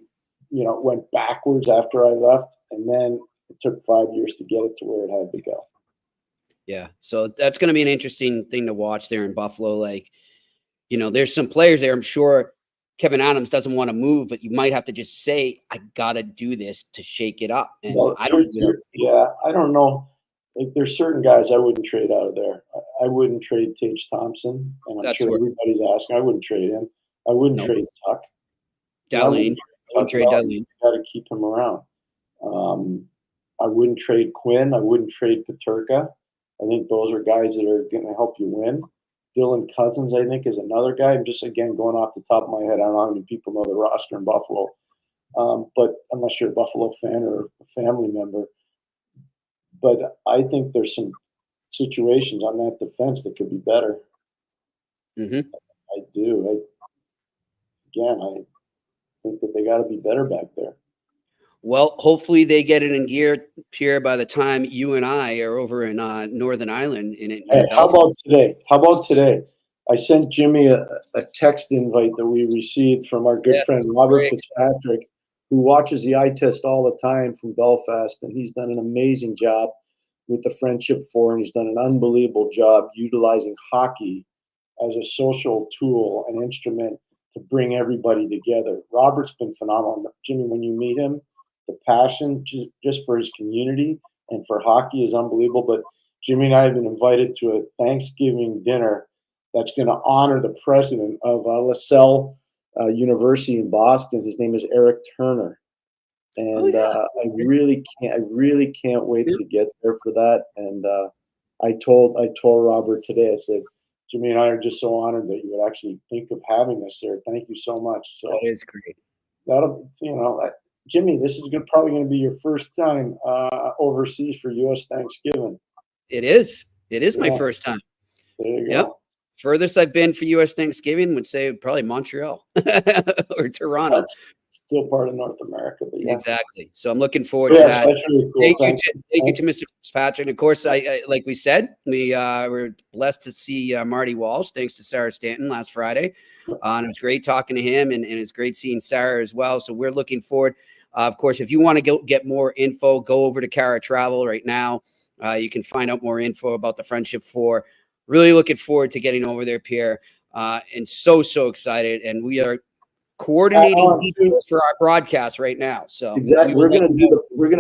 know, it went backwards after I left. And then it took 5 years to get it to where it had to go. Yeah. So that's going to be an interesting thing to watch there in Buffalo. Like, you know, there's some players there. I'm sure Kevin Adams doesn't want to move, but you might have to just say, I got to do this to shake it up. And well, I don't know. Like, there's certain guys I wouldn't trade out of there. I wouldn't trade Tage Thompson. And I'm sure everybody's asking. I wouldn't trade him. I wouldn't trade Tuck. Dahlin. I wouldn't trade Dahlin. You got to keep him around. I wouldn't trade Quinn. I wouldn't trade Peterka. I think those are guys that are going to help you win. Dylan Cousins, I think, is another guy. I'm just, again, going off the top of my head. I don't know how many people know the roster in Buffalo. But unless you're a Buffalo fan or a family member. But I think there's some situations on that defense that could be better. I do. I think that they got to be better back there. Well, hopefully they get it in gear, Pierre, by the time you and I are over in Northern Ireland. How about today? I sent Jimmy a text invite that we received from our good friend Robert Fitzpatrick, who watches the eye test all the time from Belfast, and he's done an amazing job with the Friendship Four, and he's done an unbelievable job utilizing hockey as a social tool, an instrument to bring everybody together. Robert's been phenomenal. Jimmy, when you meet him, the passion just for his community and for hockey is unbelievable. But Jimmy and I have been invited to a Thanksgiving dinner that's going to honor the president of LaSalle University in Boston. His name is Eric Turner. And I really can't wait to get there for that. And I told Robert today, I said, Jimmy and I are just so honored that you would actually think of having us there. Thank you so much. So that is great. That'll, Jimmy, this is probably going to be your first time overseas for U.S. Thanksgiving. It is. It is my first time. There you go. Furthest I've been for U.S. Thanksgiving would say probably Montreal or Toronto. still part of North America. But yeah. Exactly. So I'm looking forward to Yes, that. that's really cool. Thank you to Mr. Fitzpatrick. Of course, I like we said, we were blessed to see Marty Walsh, thanks to Sarah Stanton last Friday. And it was great talking to him, and it's great seeing Sarah as well. So we're looking forward. Of course, if you want to get more info, go over to Cara Travel right now. You can find out more info about the Friendship Four. Really looking forward to getting over there, Pierre, and so excited. And we are coordinating details for our broadcast right now. So exactly, we're gonna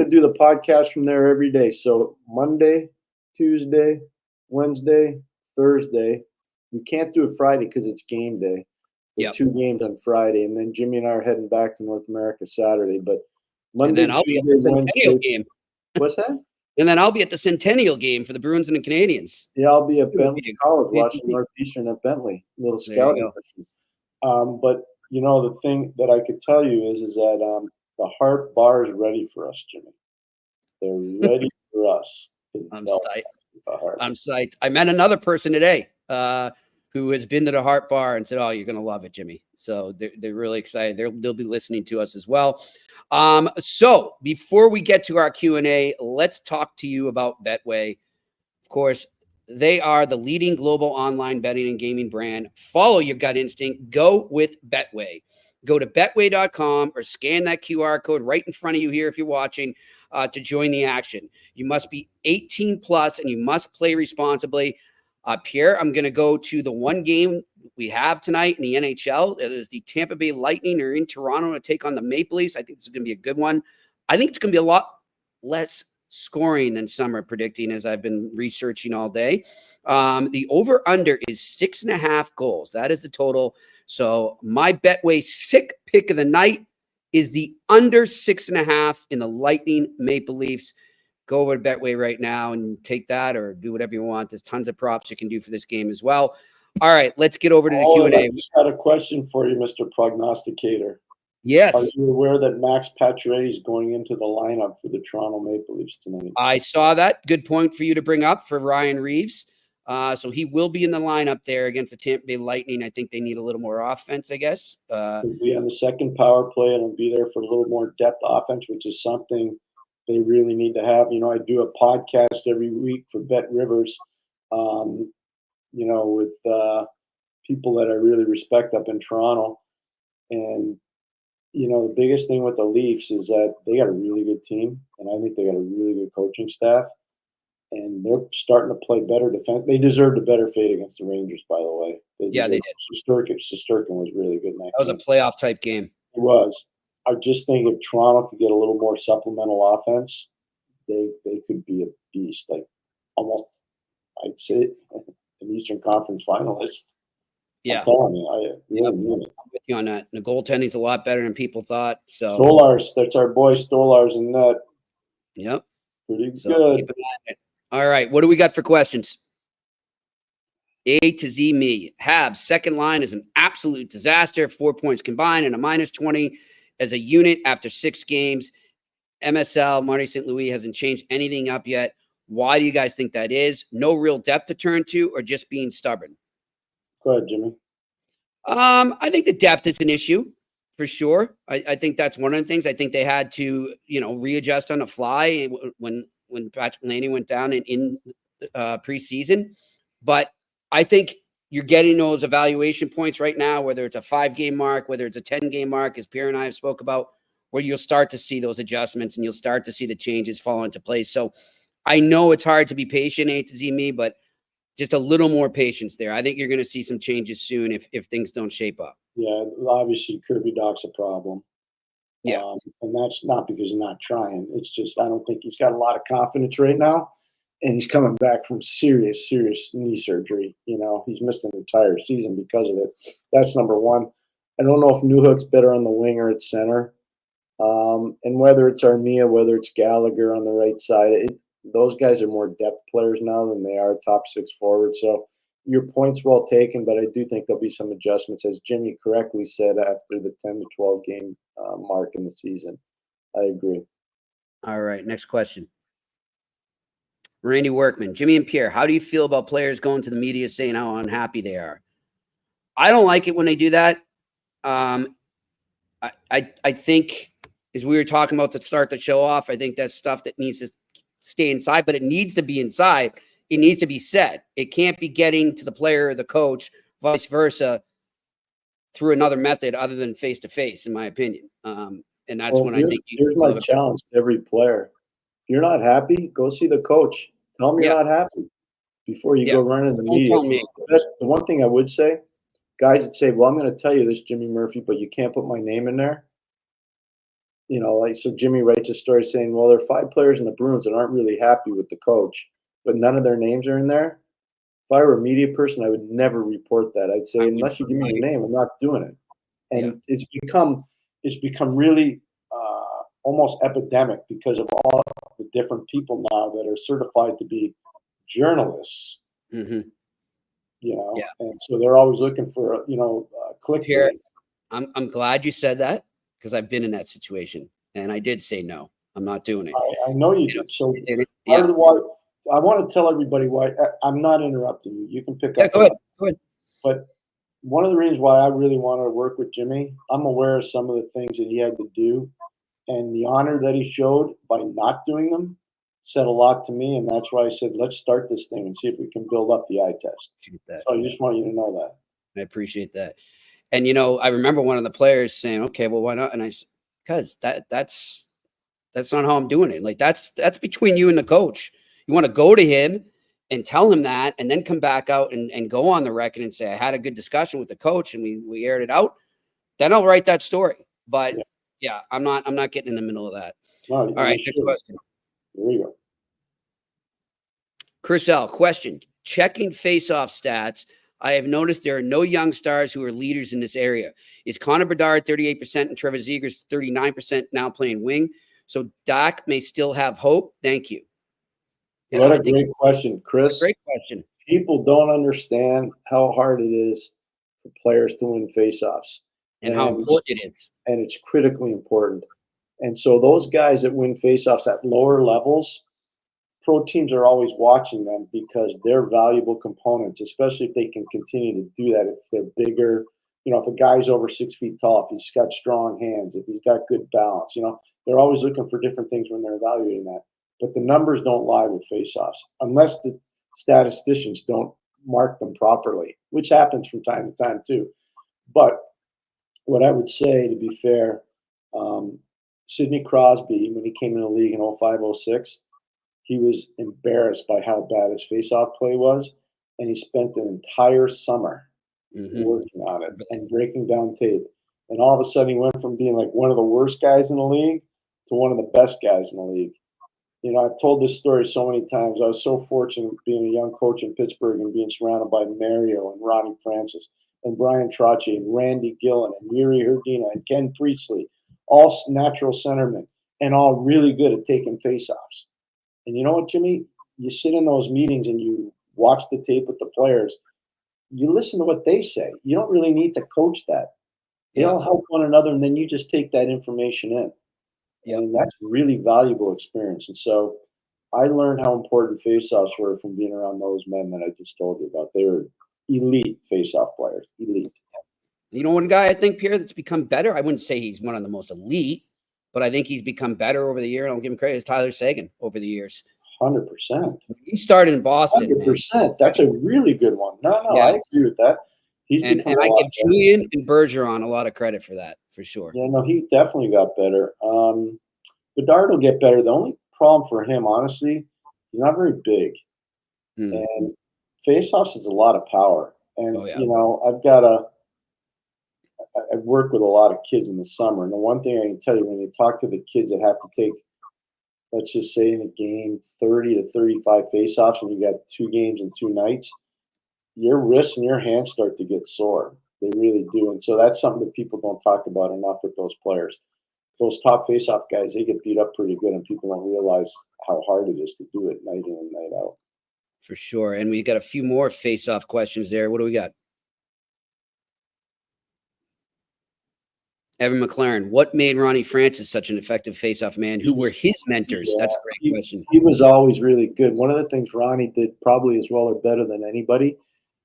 do the podcast from there every day. So Monday, Tuesday, Wednesday, Thursday. We can't do it Friday because it's game day. Yeah, 2 games on Friday, and then Jimmy and I are heading back to North America Saturday. But Monday, and then I'll be at the Centennial game. What's that? And then I'll be at the Centennial game for the Bruins and the Canadians. Yeah, I'll be at Bentley College watching Northeastern at Bentley. A little scouting. But you know, the thing that I could tell you is that the Hart Bar is ready for us, Jimmy. They're ready for us. I'm psyched. I'm psyched. I met another person today who has been to the Hart Bar and said, "Oh, you're going to love it, Jimmy." So they're really excited. They'll be listening to us as well. So before we get to our Q&A, let's talk to you about Betway. Of course, they are the leading global online betting and gaming brand. Follow your gut instinct. Go with Betway. Go to betway.com or scan that QR code right in front of you here if you're watching to join the action. You must be 18 plus and you must play responsibly. Pierre, I'm going to go to the one game we have tonight in the NHL. It is the Tampa Bay Lightning are in Toronto to take on the Maple Leafs. I think this is going to be a good one. I think it's going to be a lot less scoring than some are predicting, as I've been researching all day. The over-under is 6.5 goals. That is the total. So my Betway sick pick of the night is the under 6.5 in the Lightning Maple Leafs. Go over to Betway right now and take that or do whatever you want. There's tons of props you can do for this game as well. All right, let's get over to the Q&A. I just got a question for you, Mr. Prognosticator. Yes. Are you aware that Max Pacioretty is going into the lineup for the Toronto Maple Leafs tonight? I saw that. Good point for you to bring up for Ryan Reeves. So he will be in the lineup there against the Tampa Bay Lightning. I think they need a little more offense, I guess. He'll be on the second power play and he'll be there for a little more depth offense, which is something they really need to have. You know, I do a podcast every week for Bet Rivers, you know, with people that I really respect up in Toronto. And, you know, the biggest thing with the Leafs is that they got a really good team, and I think they got a really good coaching staff. And they're starting to play better defense. They deserved a better fate against the Rangers, by the way. They did. Shesterkin was really good in that. That was a playoff type game. It was. I just think if Toronto could get a little more supplemental offense, they could be a beast. Like almost, I'd say, an Eastern Conference finalist. Yeah. I'm telling you, I really mean it. I'm with you on that. The goaltending's a lot better than people thought. So Stolarz, that's our boy Stolarz in net. Yep. Pretty So good. keep an eye on it. All right. What do we got for questions? A to Z me. Habs second line is an absolute disaster. 4 points combined and a -20 as a unit after 6 games. MSL, Marty St. Louis hasn't changed anything up yet. Why do you guys think that is? No real depth to turn to or just being stubborn? Go ahead, Jimmy. I think the depth is an issue for sure. I think that's one of the things. I think they had to, you know, readjust on the fly when Patrick Laney went down in preseason. But I think you're getting those evaluation points right now, whether it's a 5-game mark, whether it's a 10-game mark, as Pierre and I have spoke about, where you'll start to see those adjustments and you'll start to see the changes fall into place. So I know it's hard to be patient, A to Z me, but just a little more patience there. I think you're going to see some changes soon if things don't shape up. Yeah, obviously Kirby Doc's a problem. Yeah. And that's not because he's not trying. It's just I don't think he's got a lot of confidence right now. And he's coming back from serious knee surgery. You know, he's missed an entire season because of it. That's number one. I don't know if Newhook's better on the wing or at center. And whether it's Armia, whether it's Gallagher on the right side, those guys are more depth players now than they are top 6 forwards. So your point's well taken, but I do think there'll be some adjustments, as Jimmy correctly said, after the 10 to 12 game mark in the season. I agree. All right, next question. Randy Workman, Jimmy and Pierre, how do you feel about players going to the media saying how unhappy they are? I don't like it when they do that. I think, as we were talking about to start the show off, I think that's stuff that needs to stay inside, but it needs to be inside. It needs to be said. It can't be getting to the player or the coach, vice versa, through another method other than face to face, in my opinion. And that's when I think here's my challenge to every player. If you're not happy, go see the coach. Tell him you're not happy before you go run in the media. Tell me. The one thing I would say, guys that say, well, I'm going to tell you this, Jimmy Murphy, but you can't put my name in there. You know, like, so Jimmy writes a story saying, well, there are 5 players in the Bruins that aren't really happy with the coach, but none of their names are in there. If I were a media person, I would never report that. I'd say, unless you give me your name, I'm not doing it. And it's become really almost epidemic because of all the different people now that are certified to be journalists. Mm-hmm. You know, and so they're always looking for click here. I'm glad you said that, because I've been in that situation, and I did say no. I'm not doing it. I know you did. So part of the why I want to tell everybody why I'm not interrupting you. You can pick up. Go ahead. But one of the reasons why I really wanted to work with Jimmy, I'm aware of some of the things that he had to do, and the honor that he showed by not doing them said a lot to me, and that's why I said, let's start this thing and see if we can build up the eye test. So I just want you to know that. I appreciate that. And, I remember one of the players saying, okay, well, why not? And I said, because that's not how I'm doing it. Like, that's between you and the coach. You want to go to him and tell him that, and then come back out and go on the record and say, I had a good discussion with the coach and we aired it out. Then I'll write that story. But I'm not getting in the middle of that. No, all right. Next question. There you go. Chris L. Question. Checking face-off stats, I have noticed there are no young stars who are leaders in this area. Is Connor Bedard 38% and Trevor Zegras 39% now playing wing? So Dak may still have hope. Thank you. What a great question, Chris. Great question. People don't understand how hard it is for players to win face-offs. And how important it is. And it's critically important. And so those guys that win face-offs at lower levels, pro teams are always watching them because they're valuable components, especially if they can continue to do that. If they're bigger, if a guy's over 6 feet tall, if he's got strong hands, if he's got good balance, they're always looking for different things when they're evaluating that. But the numbers don't lie with face-offs unless the statisticians don't mark them properly, which happens from time to time too. But what I would say, to be fair, Sidney Crosby, when he came in the league in 05-06, he was embarrassed by how bad his face-off play was, and he spent an entire summer working on it and breaking down tape. And all of a sudden, he went from being like one of the worst guys in the league to one of the best guys in the league. I've told this story so many times. I was so fortunate being a young coach in Pittsburgh and being surrounded by Mario and Ronnie Francis and Brian Trottier and Randy Gillen and Yuri Herdina and Ken Priestley, all natural centermen and all really good at taking face-offs. And you know what, Jimmy? You sit in those meetings and you watch the tape with the players. You listen to what they say. You don't really need to coach that. They all help one another, and then you just take that information in. And that's really valuable experience. And so I learned how important face-offs were from being around those men that I just told you about. They were elite face-off players, elite. One guy I think, Pierre, that's become better, I wouldn't say he's one of the most elite, but I think he's become better over the year, and I'll give him credit, is Tyler Seguin over the years. 100%. He started in Boston. 100%. Man. That's a really good one. No, I agree with that. And I give Julian and Bergeron a lot of credit for that, for sure. Yeah, no, he definitely got better. Bedard will get better. The only problem for him, honestly, he's not very big. And face-offs is a lot of power. And, I've worked with a lot of kids in the summer. And the one thing I can tell you, when you talk to the kids that have to take, let's just say in a game, 30 to 35 face-offs, and you got 2 games in 2 nights, your wrists and your hands start to get sore. They really do. And so that's something that people don't talk about enough with those players. Those top face-off guys, they get beat up pretty good, and people don't realize how hard it is to do it night in and night out. For sure. And we got a few more face-off questions there. What do we got? Evan McLaren, what made Ronnie Francis such an effective face-off man? Who were his mentors? That's a great question. He was always really good. One of the things Ronnie did probably as well or better than anybody,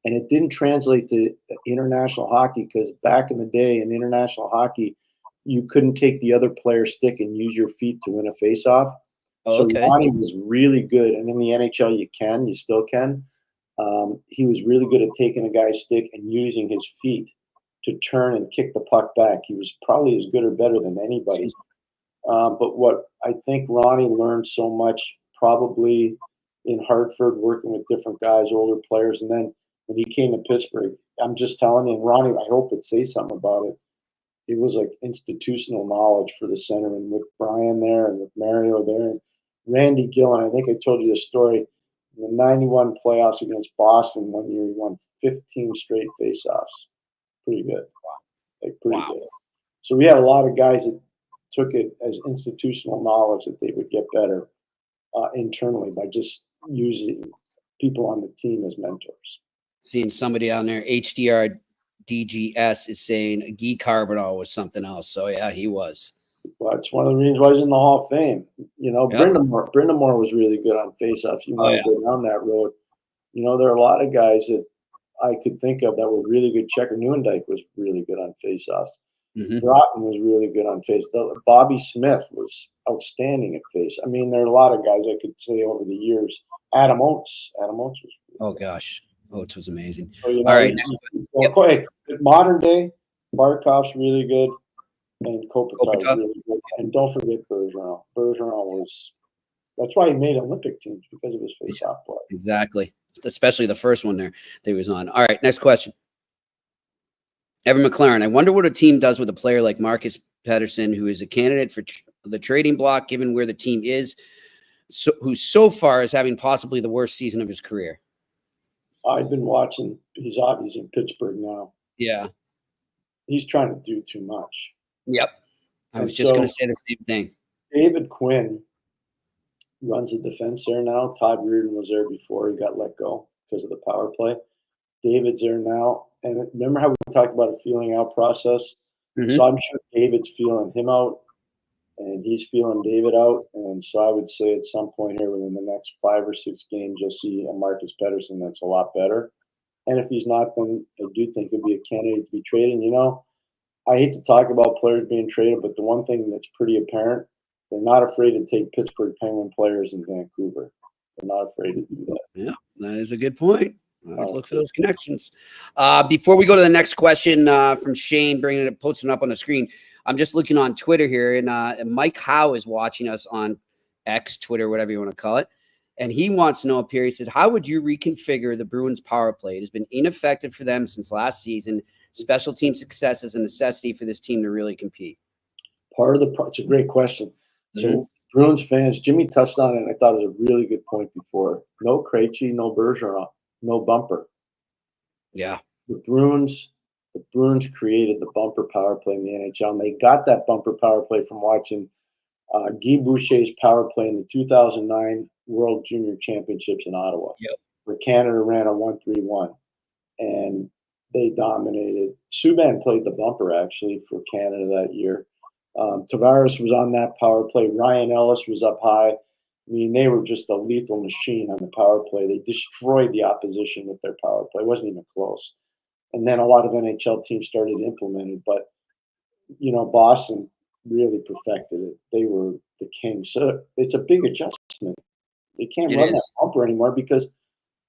and it didn't translate to international hockey, because back in the day in international hockey, you couldn't take the other player's stick and use your feet to win a faceoff. Oh, So okay. Ronnie was really good, and in the NHL you still can. He was really good at taking a guy's stick and using his feet to turn and kick the puck back. He was probably as good or better than anybody. But what I think Ronnie learned so much probably in Hartford, working with different guys, older players, and then when he came to Pittsburgh, I'm just telling you, and Ronnie, I hope it says something about it. It was like institutional knowledge for the center, and with Brian there and with Mario there and Randy Gillen. I think I told you the story. In the 91 playoffs against Boston one year, he won 15 straight faceoffs. Pretty good. Like pretty good. So we had a lot of guys that took it as institutional knowledge that they would get better internally by just using people on the team as mentors. Seeing somebody on there, HDR DGS is saying Guy Carbonneau was something else. So yeah, he was. Well, that's one of the reasons why he's in the Hall of Fame. You know, yep. Brindamore was really good on faceoff. You want to go down that road. You know, there are a lot of guys that I could think of that were really good. Checker Nieuwendyk was really good on faceoffs. Mm-hmm. Broughton was really good on face. Bobby Smith was outstanding at face. I mean, there are a lot of guys I could say over the years. Adam Oates was really oh gosh. Oates was amazing. So, you know, all right. Hey, modern day, Barkov's really good. And Kopitar was really good. And don't forget Bergeron. That's why he made Olympic teams, because of his face-off play. Exactly. Especially the first one there that he was on. All right, next question. Evan McLaren, I wonder what a team does with a player like Marcus Pettersson, who is a candidate for the trading block, given where the team is, who so far is having possibly the worst season of his career. I've been watching. He's obviously in Pittsburgh now. Yeah. He's trying to do too much. Yep. I was just going to say the same thing. David Quinn runs the defense there now. Todd Reardon was there before he got let go because of the power play. David's there now. And remember how we talked about a feeling out process? Mm-hmm. So I'm sure David's feeling him out, and he's feeling David out. And so I would say at some point here within the next 5 or 6 games, you'll see a Marcus Pettersson that's a lot better. And if he's not, then I do think he'll be a candidate to be traded. You know, I hate to talk about players being traded, but the one thing that's pretty apparent, they're not afraid to take Pittsburgh Penguin players in Vancouver. They're not afraid to do that. Yeah, that is a good point. Look for those connections. Before we go to the next question from Shane, posting it up on the screen, I'm just looking on Twitter here, and Mike Howe is watching us on X, Twitter, whatever you want to call it. And he wants to know, Pierre, he said, how would you reconfigure the Bruins power play? It has been ineffective for them since last season. Special team success is a necessity for this team to really compete. It's a great question. Mm-hmm. So Bruins fans, Jimmy touched on it, and I thought it was a really good point before. No Krejci, no Bergeron, no bumper. Yeah. The Bruins created the bumper power play in the NHL, and they got that bumper power play from watching Guy Boucher's power play in the 2009 World Junior Championships in Ottawa, where Canada ran a 1-3-1, and they dominated. Subban played the bumper, actually, for Canada that year. Tavares was on that power play. Ryan Ellis was up high. I mean, they were just a lethal machine on the power play. They destroyed the opposition with their power play. It wasn't even close. And then a lot of NHL teams started to implement it. But, you know, Boston really perfected it. They were the kings. So it's a big adjustment. They can't run that bumper anymore because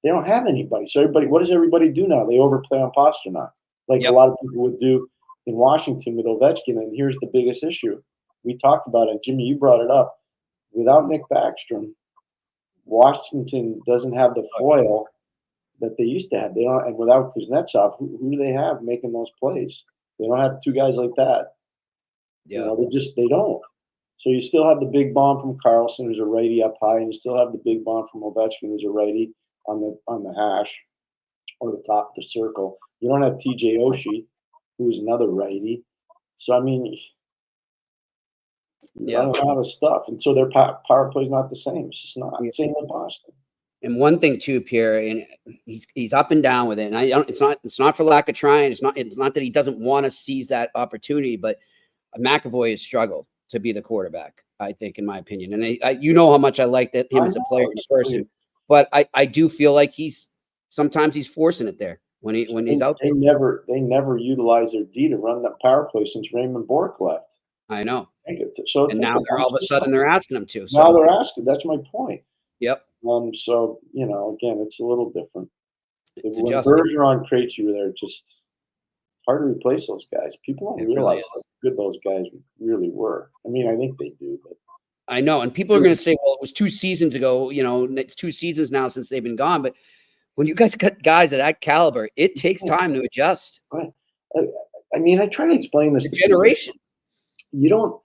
they don't have anybody. So what does everybody do now? They overplay on Pasternak, like a lot of people would do in Washington with Ovechkin. And here's the biggest issue. We talked about it. Jimmy, you brought it up. Without Nick Backstrom, Washington doesn't have the foil that they used to have. They don't, and without Kuznetsov, who do they have making those plays? They don't have 2 guys like that. Yeah, you know, they don't. So you still have the big bomb from Carlson, who's a righty up high, and you still have the big bomb from Ovechkin, who's a righty on the hash or the top of the circle. You don't have TJ Oshie, who's another righty. So I mean, you run a lot of stuff, and so their power play is not the same. It's just not. Same in Boston. And one thing too, Pierre, and he's up and down with it. And it's not for lack of trying. It's not that he doesn't want to seize that opportunity, but McAvoy has struggled to be the quarterback, I think, in my opinion. And you know how much I like him as a player and a person, but I do feel like sometimes he's forcing it there when he's out there. They never utilize their D to run that power play since Raymond Bourque left. I know. So And now they're all of a sudden they're asking them to. Now So they're asking. That's my point. yep. So again, it's a little different. It's When adjusting. Bergeron, Krejci were there, just hard to replace those guys. People don't It really realize is. how good those guys really were. I mean, I think they do, but I know. And people are going to say, well, it was 2 seasons ago. It's 2 seasons now since they've been gone. But when you guys got guys at that caliber, it takes time to adjust. right. I mean, I try to explain this The to people. generation. You don't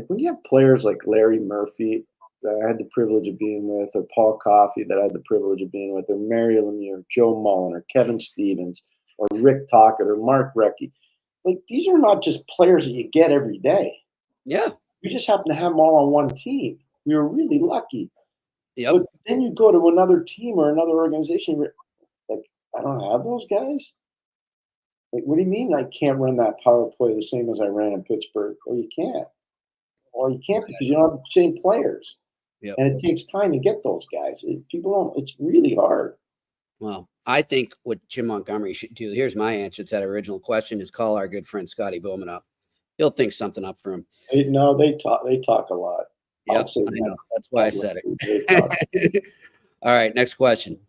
when you have players like Larry Murphy that I had the privilege of being with, or Paul Coffey that I had the privilege of being with, or Mary Lemieux, or Joe Mullen, or Kevin Stevens, or Rick Tocchet, or Mark Recchi. Like, these are not just players that you get every day. Yeah. We just happen to have them all on one team. We were really lucky. Yep. But then you go to another team or another organization, like, I don't have those guys. Like, what do you mean I can't run that power play the same as I ran in Pittsburgh? Well, you can't. Well, you can't because you don't have the same players. Yep. And it takes time to get those guys. It's really hard. Well, I think what Jim Montgomery should do, here's my answer to that original question, is call our good friend Scotty Bowman up. He'll think something up for him. They talk a lot. Yeah, I know. That's why I said it. All right, next question.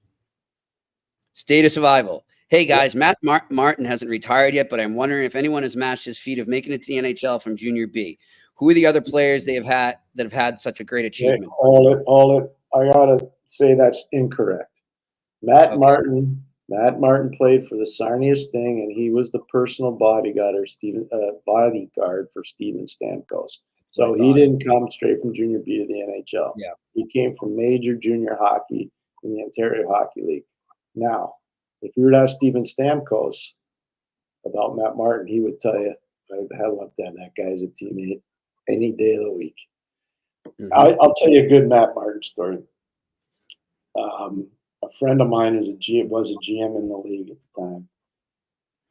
State of survival. Hey, guys, Matt Martin hasn't retired yet, but I'm wondering if anyone has matched his feat of making it to the NHL from Junior B. Who are the other players that have had such a great achievement? All it. I gotta say that's incorrect. Matt Martin played for the Sarnia Sting, and he was the personal bodyguard for Steven Stamkos. So he didn't come straight from Junior B to the NHL. Yeah, he came from major junior hockey in the Ontario Hockey League. Now, if you were to ask Steven Stamkos about Matt Martin, he would tell you, "I love that guy as a teammate any day of the week." Mm-hmm. I'll tell you a good Matt Martin story. A friend of mine was a GM in the league at the time,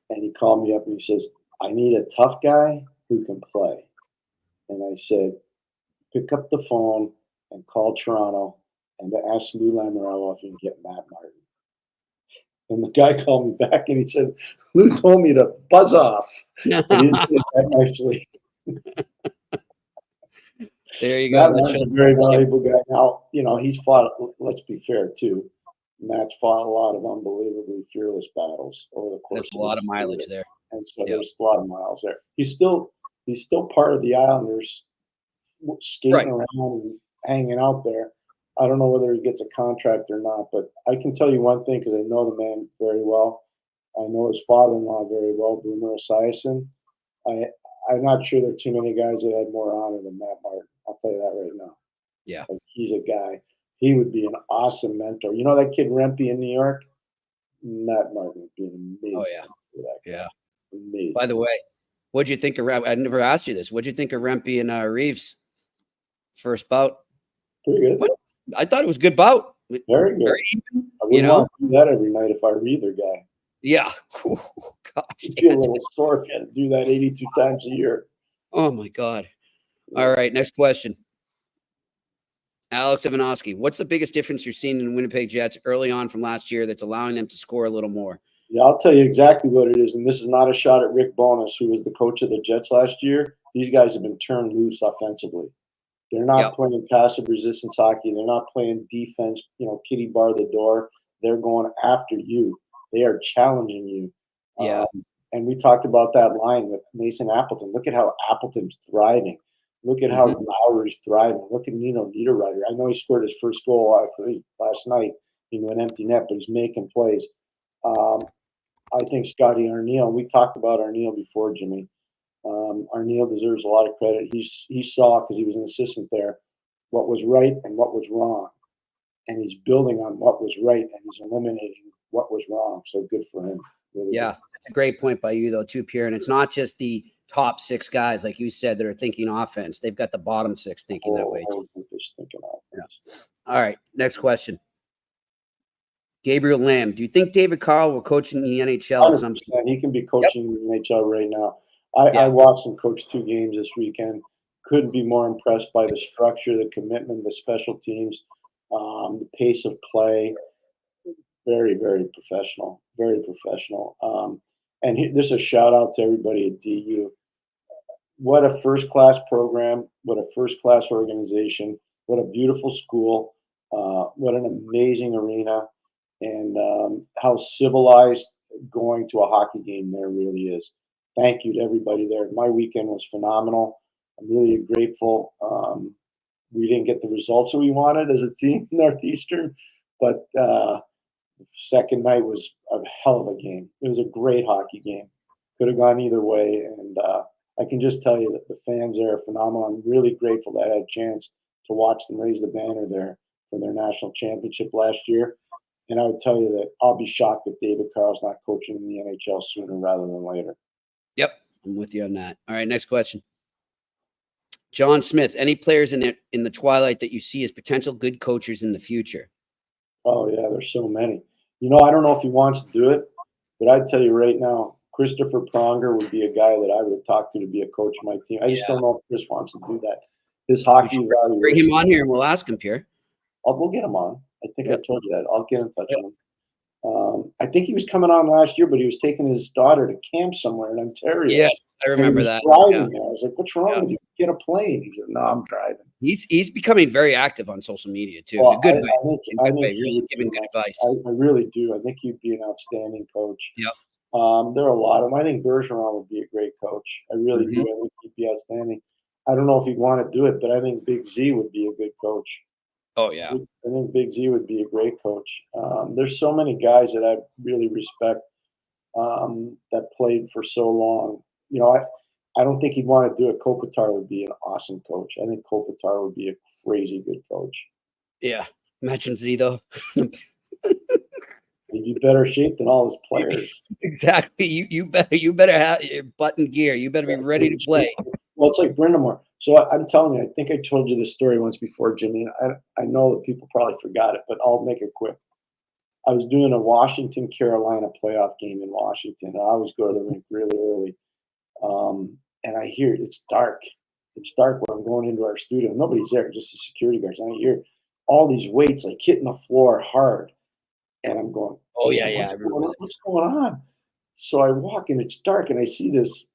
and he called me up and he says, "I need a tough guy who can play." And I said, "Pick up the phone and call Toronto and ask Lou Lamoriello if you can get Matt Martin." And the guy called me back and he said, "Lou told me to buzz off." He didn't say that nicely. There you go. Matt's a very valuable guy. Now, he's fought, let's be fair, too. Matt's fought a lot of unbelievably fearless battles over the course of a lot of mileage there. And so there's a lot of miles there. He's still part of the Islanders, skating around and hanging out there. I don't know whether he gets a contract or not, but I can tell you one thing because I know the man very well. I know his father-in-law very well, Boomer Esiason. I'm not sure there are too many guys that had more honor than Matt Martin. I'll tell you that right now. Yeah. Like, he's a guy. He would be an awesome mentor. You know that kid Rempe in New York? Matt Martin would be an amazing. Oh, yeah. Yeah. Amazing. By the way, what'd you think of Rempe? I never asked you this. What'd you think of Rempe and Reeves' first bout? Pretty good. I thought it was a good bout. Very good. Very even. I wouldn't want to do that every night if I were either guy. Yeah. Oh, gosh. You'd feel a little sore if you had to do that 82 times a year. Oh, my God. All right, next question. Alex Ivanovsky, what's the biggest difference you're seeing in Winnipeg Jets early on from last year that's allowing them to score a little more? Yeah, I'll tell you exactly what it is, and this is not a shot at Rick Bowness, who was the coach of the Jets last year. These guys have been turned loose offensively. They're not playing passive resistance hockey. They're not playing defense, kitty bar the door. They're going after you. They are challenging you. Yeah. And we talked about that line with Mason Appleton. Look at how Appleton's thriving. Look at how Lowry's thriving. Look at Nino Niederreiter. I know he scored his first goal last night into an empty net, but he's making plays. I think Scotty Arniel, we talked about Arniel before, Jimmy. Arniel deserves a lot of credit. He saw, because he was an assistant there, what was right and what was wrong. And he's building on what was right, and he's eliminating what was wrong. So good for him. Really good. That's a great point by you, though, too, Pierre. And it's not just the top 6 guys, like you said, that are thinking offense. They've got the bottom 6 thinking that way, too. Just thinking offense. Yeah. All right, next question. Gabriel Lamb, do you think David Carl will coach in the NHL at some point? He can be coaching in the NHL right now. I watched him coach 2 games this weekend. Couldn't be more impressed by the structure, the commitment, the special teams, the pace of play. Very, very professional. Very professional. And this is a shout out to everybody at DU. what a first-class program, what a first-class organization, what a beautiful school, what an amazing arena, and how civilized going to a hockey game there really is. Thank you to everybody there. My weekend was phenomenal. I'm really grateful. We didn't get the results that we wanted as a team, Northeastern, but second night was a hell of a game. It was a great hockey game. Could have gone either way, and I can just tell you that the fans there are phenomenal. I'm really grateful that I had a chance to watch them raise the banner there for their national championship last year. And I would tell you that I'll be shocked if David Carl's not coaching in the NHL sooner rather than later. Yep, I'm with you on that. All right, next question. John Smith, any players in the twilight that you see as potential good coaches in the future? Oh, yeah, there's so many. I don't know if he wants to do it, but I'd tell you right now, Christopher Pronger would be a guy that I would talk to be a coach of my team. I just don't know if Chris wants to do that. His hockey evaluation. Bring him on here and we'll ask him, Pierre. We'll get him on. I think I told you that. I'll get in touch with him. I think he was coming on last year, but he was taking his daughter to camp somewhere in Ontario. Yes, I remember that. Driving there. I was like, "What's wrong with you? Get a plane." He said, "No, I'm driving." He's becoming very active on social media too. Well, in a good way. I think really giving good advice. I really do. I think he'd be an outstanding coach. Yep. There are a lot of them. I think Bergeron would be a great coach. I really do. I think he'd be outstanding. I don't know if he'd want to do it, but I think Big Z would be a good coach. Oh, yeah. I think Big Z would be a great coach. There's so many guys that I really respect that played for so long. I don't think he'd want to do it. Kopitar would be an awesome coach. I think Kopitar would be a crazy good coach. Yeah. Imagine Z, though. He'd be better shape than all his players. Exactly. You better have your button gear. You better be ready to play. Well, it's like Brindamore. So I'm telling you, I think I told you this story once before, Jimmy. And I know that people probably forgot it, but I'll make it quick. I was doing a Washington-Carolina playoff game in Washington. I always go to the rink really early. And I hear it's dark. It's dark when I'm going into our studio. Nobody's there, just the security guards. And I hear all these weights like hitting the floor hard. And I'm going, oh, yeah. What's going on? So I walk and it's dark and I see this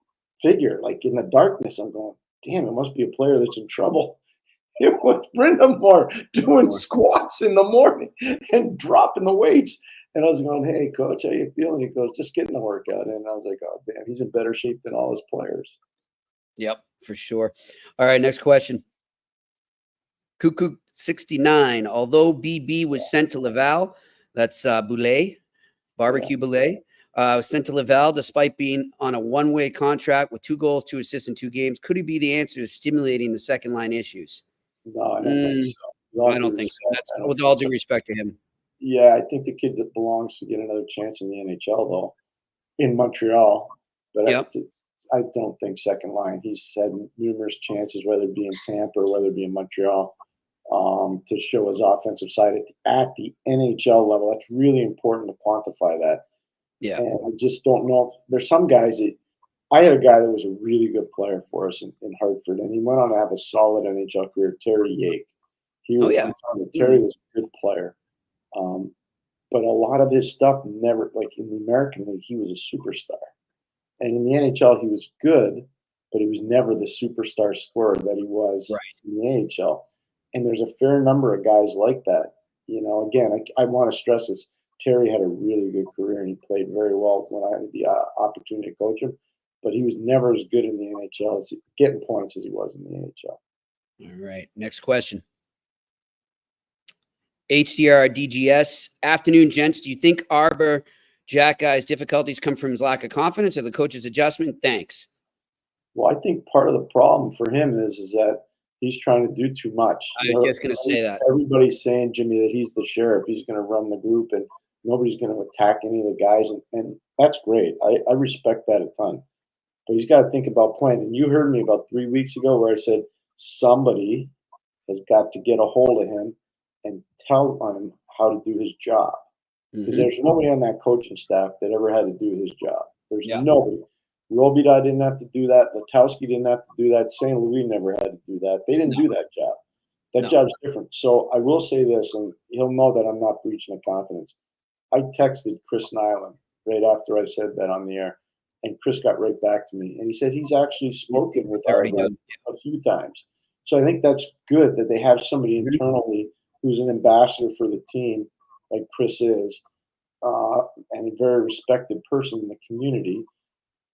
figure like in the darkness. I'm going, damn, it must be a player that's in trouble. It was Brindamore doing squats in the morning and dropping the weights. And I was going, hey, coach, how you feeling? He goes, just getting the workout in. And I was like, oh, damn, he's in better shape than all his players. Yep, for sure. All right, next question. Cuckoo 69. Although BB was sent to Laval, that's Boulet, Barbecue Boulet, was sent to Laval despite being on a one-way contract with 2 goals, 2 assists in 2 games. Could he be the answer to stimulating the second line issues? No, I don't think so. I don't think so. That's with all due respect to him. Yeah, I think the kid that belongs to get another chance in the NHL, though, in Montreal. But I don't think second line. He's had numerous chances, whether it be in Tampa or whether it be in Montreal, to show his offensive side at the NHL level. That's really important to quantify that. Yeah. And I just don't know. There's some guys that I had a guy that was a really good player for us in Hartford, and he went on to have a solid NHL career, Terry Yake. Terry was a good player. But a lot of his stuff never, like in the American League, he was a superstar. And in the NHL, he was good, but he was never the superstar scorer that he was in the AHL. And there's a fair number of guys like that. Again, I want to stress this. Terry had a really good career, and he played very well when I had the opportunity to coach him. But he was never as good in the NHL as getting points as he was in the AHL. All right, next question. HCR DGS. Afternoon, gents. Do you think Arber Xhekaj's difficulties come from his lack of confidence or the coach's adjustment? Thanks. Well, I think part of the problem for him is that he's trying to do too much. I was just going to say that. Everybody's saying, Jimmy, that he's the sheriff. He's going to run the group, and nobody's going to attack any of the guys. And that's great. I respect that a ton. But he's got to think about playing. And you heard me about 3 weeks ago where I said somebody has got to get a hold of him and tell him how to do his job. Because there's nobody on that coaching staff that ever had to do his job. There's nobody. Robida didn't have to do that. Latowski didn't have to do that. St. Louis never had to do that. They didn't do that job. That job's different. So I will say this, and he'll know that I'm not breaching of confidence. I texted Chris Nyland right after I said that on the air. And Chris got right back to me, and he said he's actually spoken with Already Arber done. a few times. So I think that's good that they have somebody internally who's an ambassador for the team, like Chris is, and a very respected person in the community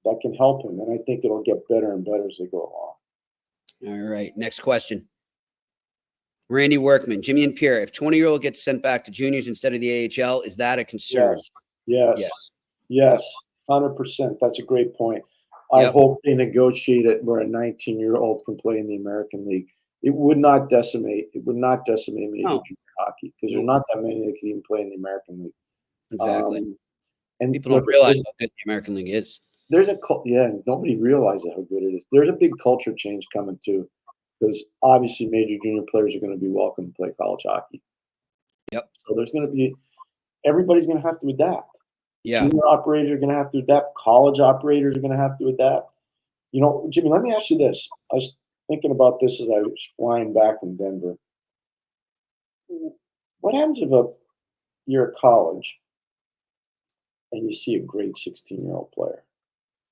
that can help him. And I think it'll get better and better as they go along. All right. Next question. Randy Workman, Jimmy and Pierre, if 20-year-old gets sent back to juniors instead of the AHL, is that a concern? Yes. 100%. That's a great point. I hope they negotiate it where a 19-year-old can play in the American League. It would not decimate major junior hockey because there's not that many that can even play in the American League. Exactly. And people don't realize how good the American League is. There's nobody realizes how good it is. There's a big culture change coming too, because obviously major junior players are going to be welcome to play college hockey. Yep. So everybody's going to have to adapt. Yeah. Junior operators are going to have to adapt. College operators are going to have to adapt. You know, Jimmy, let me ask you this. I was thinking about this as I was flying back from Denver. What happens if you're at college and you see a great 16-year-old player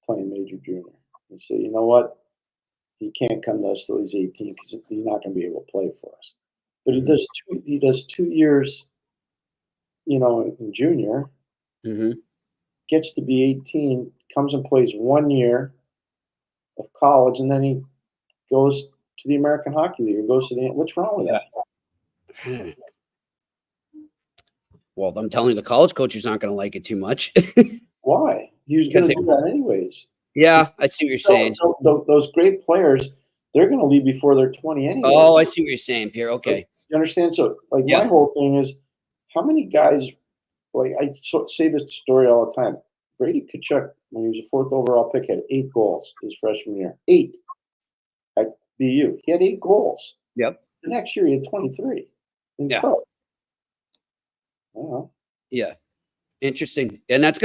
playing major junior? You say, you know what? He can't come to us till he's 18 because he's not going to be able to play for us. But he does 2 years, in junior, gets to be 18, comes and plays 1 year of college, and then he goes to the American Hockey League or goes to what's wrong with that? Well, I'm telling you, the college coaches aren't going to like it too much. Why? He was going to do that anyways. Yeah, I see what you're saying. So those great players, they're going to leave before they're 20 anyway. Oh, I see what you're saying, Pierre. Okay. You understand? So, my whole thing is, how many guys, I say this story all the time. Brady Tkachuk, when he was a 4th overall pick, had 8 goals his freshman year. 8 at BU. He had 8 goals. Yep. The next year, he had 23. Yeah. Interesting. And those are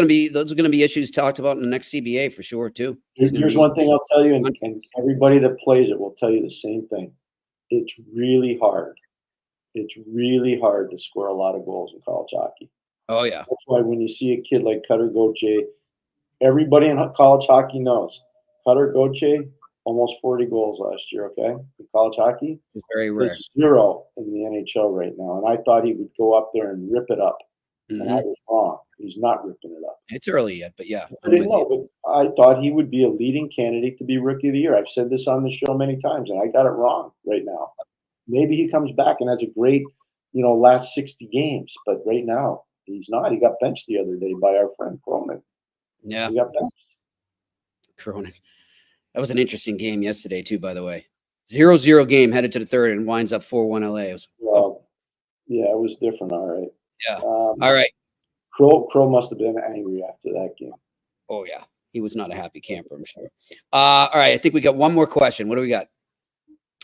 going to be issues talked about in the next CBA for sure, too. Here's one thing I'll tell you, and everybody that plays it will tell you the same thing. It's really hard. It's really hard to score a lot of goals in college hockey. Oh, yeah. That's why when you see a kid like Cutter Gauthier, everybody in college hockey knows Cutter Gauthier, almost 40 goals last year, okay? In college hockey. It's very rare. There's 0 in the NHL right now. And I thought he would go up there and rip it up. And I was wrong. He's not ripping it up. It's early yet, but yeah. But I thought he would be a leading candidate to be Rookie of the Year. I've said this on the show many times, and I got it wrong right now. Maybe he comes back and has a great, last 60 games. But right now, he's not. He got benched the other day by our friend Cronin. Yeah. He got benched. Cronin. That was an interesting game yesterday, too, by the way. 0-0 game headed to the third and winds up 4-1 LA. Yeah, it was different. All right. Yeah. All right. Crow must have been angry after that game. Oh, yeah. He was not a happy camper, I'm sure. All right. I think we got one more question. What do we got?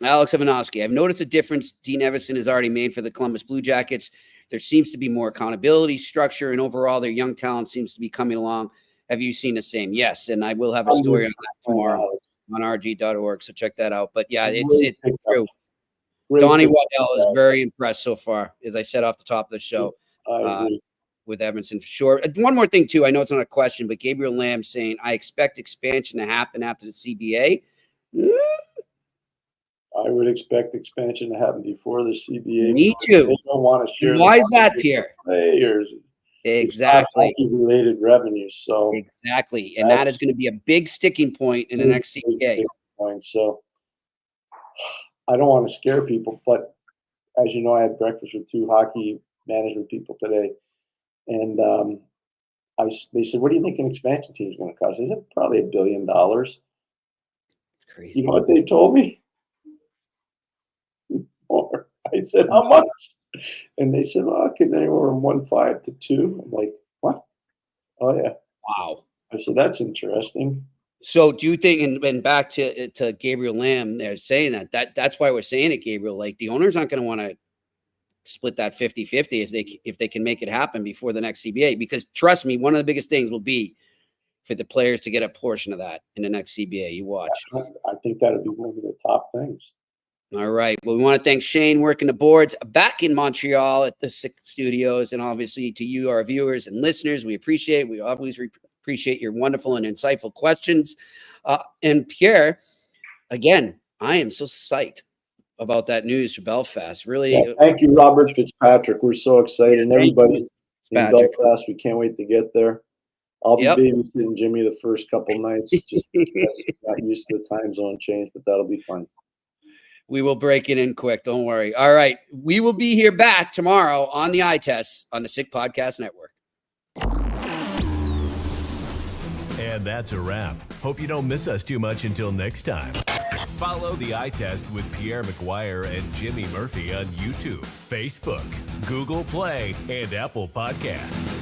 Alex Ivanovsky. I've noticed a difference Dean Everson has already made for the Columbus Blue Jackets. There seems to be more accountability, structure, and overall their young talent seems to be coming along. Have you seen the same? Yes. And I will have a story on that tomorrow on rg.org. So check that out. But yeah, it's true. Donnie Waddell is very impressed so far, as I said off the top of the show. With Edmondson for sure. One more thing, too. I know it's not a question, but Gabriel Lamb saying, I expect expansion to happen after the CBA. I would expect expansion to happen before the CBA. Me too. They don't want to share. Why is that, Pierre? Players. Exactly. Related revenue. So exactly. And that is going to be a big sticking point in the next CBA. So I don't want to scare people, but as you know, I had breakfast with 2 hockey management people today. And they said, what do you think an expansion team is going to cost? I said, probably $1 billion. It's crazy. You know what they told me? More. I said, how much? And they said, well, it could be anywhere from 1.5 to 2. I'm like, what? Oh, yeah. Wow. I said, that's interesting. So do you think, and back to Gabriel Lamb, they're saying that's why we're saying it, Gabriel, like the owners aren't going to want to split that 50-50 if they can make it happen before the next CBA, because trust me, one of the biggest things will be for the players to get a portion of that in the next CBA. You watch. I think that'll be one of the top things. All right. Well, we want to thank Shane working the boards back in Montreal at the SICK studios, and obviously to you, our viewers and listeners, we appreciate it. We always appreciate your wonderful and insightful questions. And Pierre, again, I am so psyched about that news for Belfast. Really. Yeah, thank you, Robert Fitzpatrick. We're so excited. And everybody in Belfast, we can't wait to get there. I'll be babysitting Jimmy the first couple nights just because he's not used to the time zone change, but that'll be fun. We will break it in quick. Don't worry. All right. We will be here back tomorrow on the Eye Test on the Sick Podcast Network. And that's a wrap. Hope you don't miss us too much until next time. Follow the Eye Test with Pierre McGuire and Jimmy Murphy on YouTube, Facebook, Google Play, and Apple Podcasts.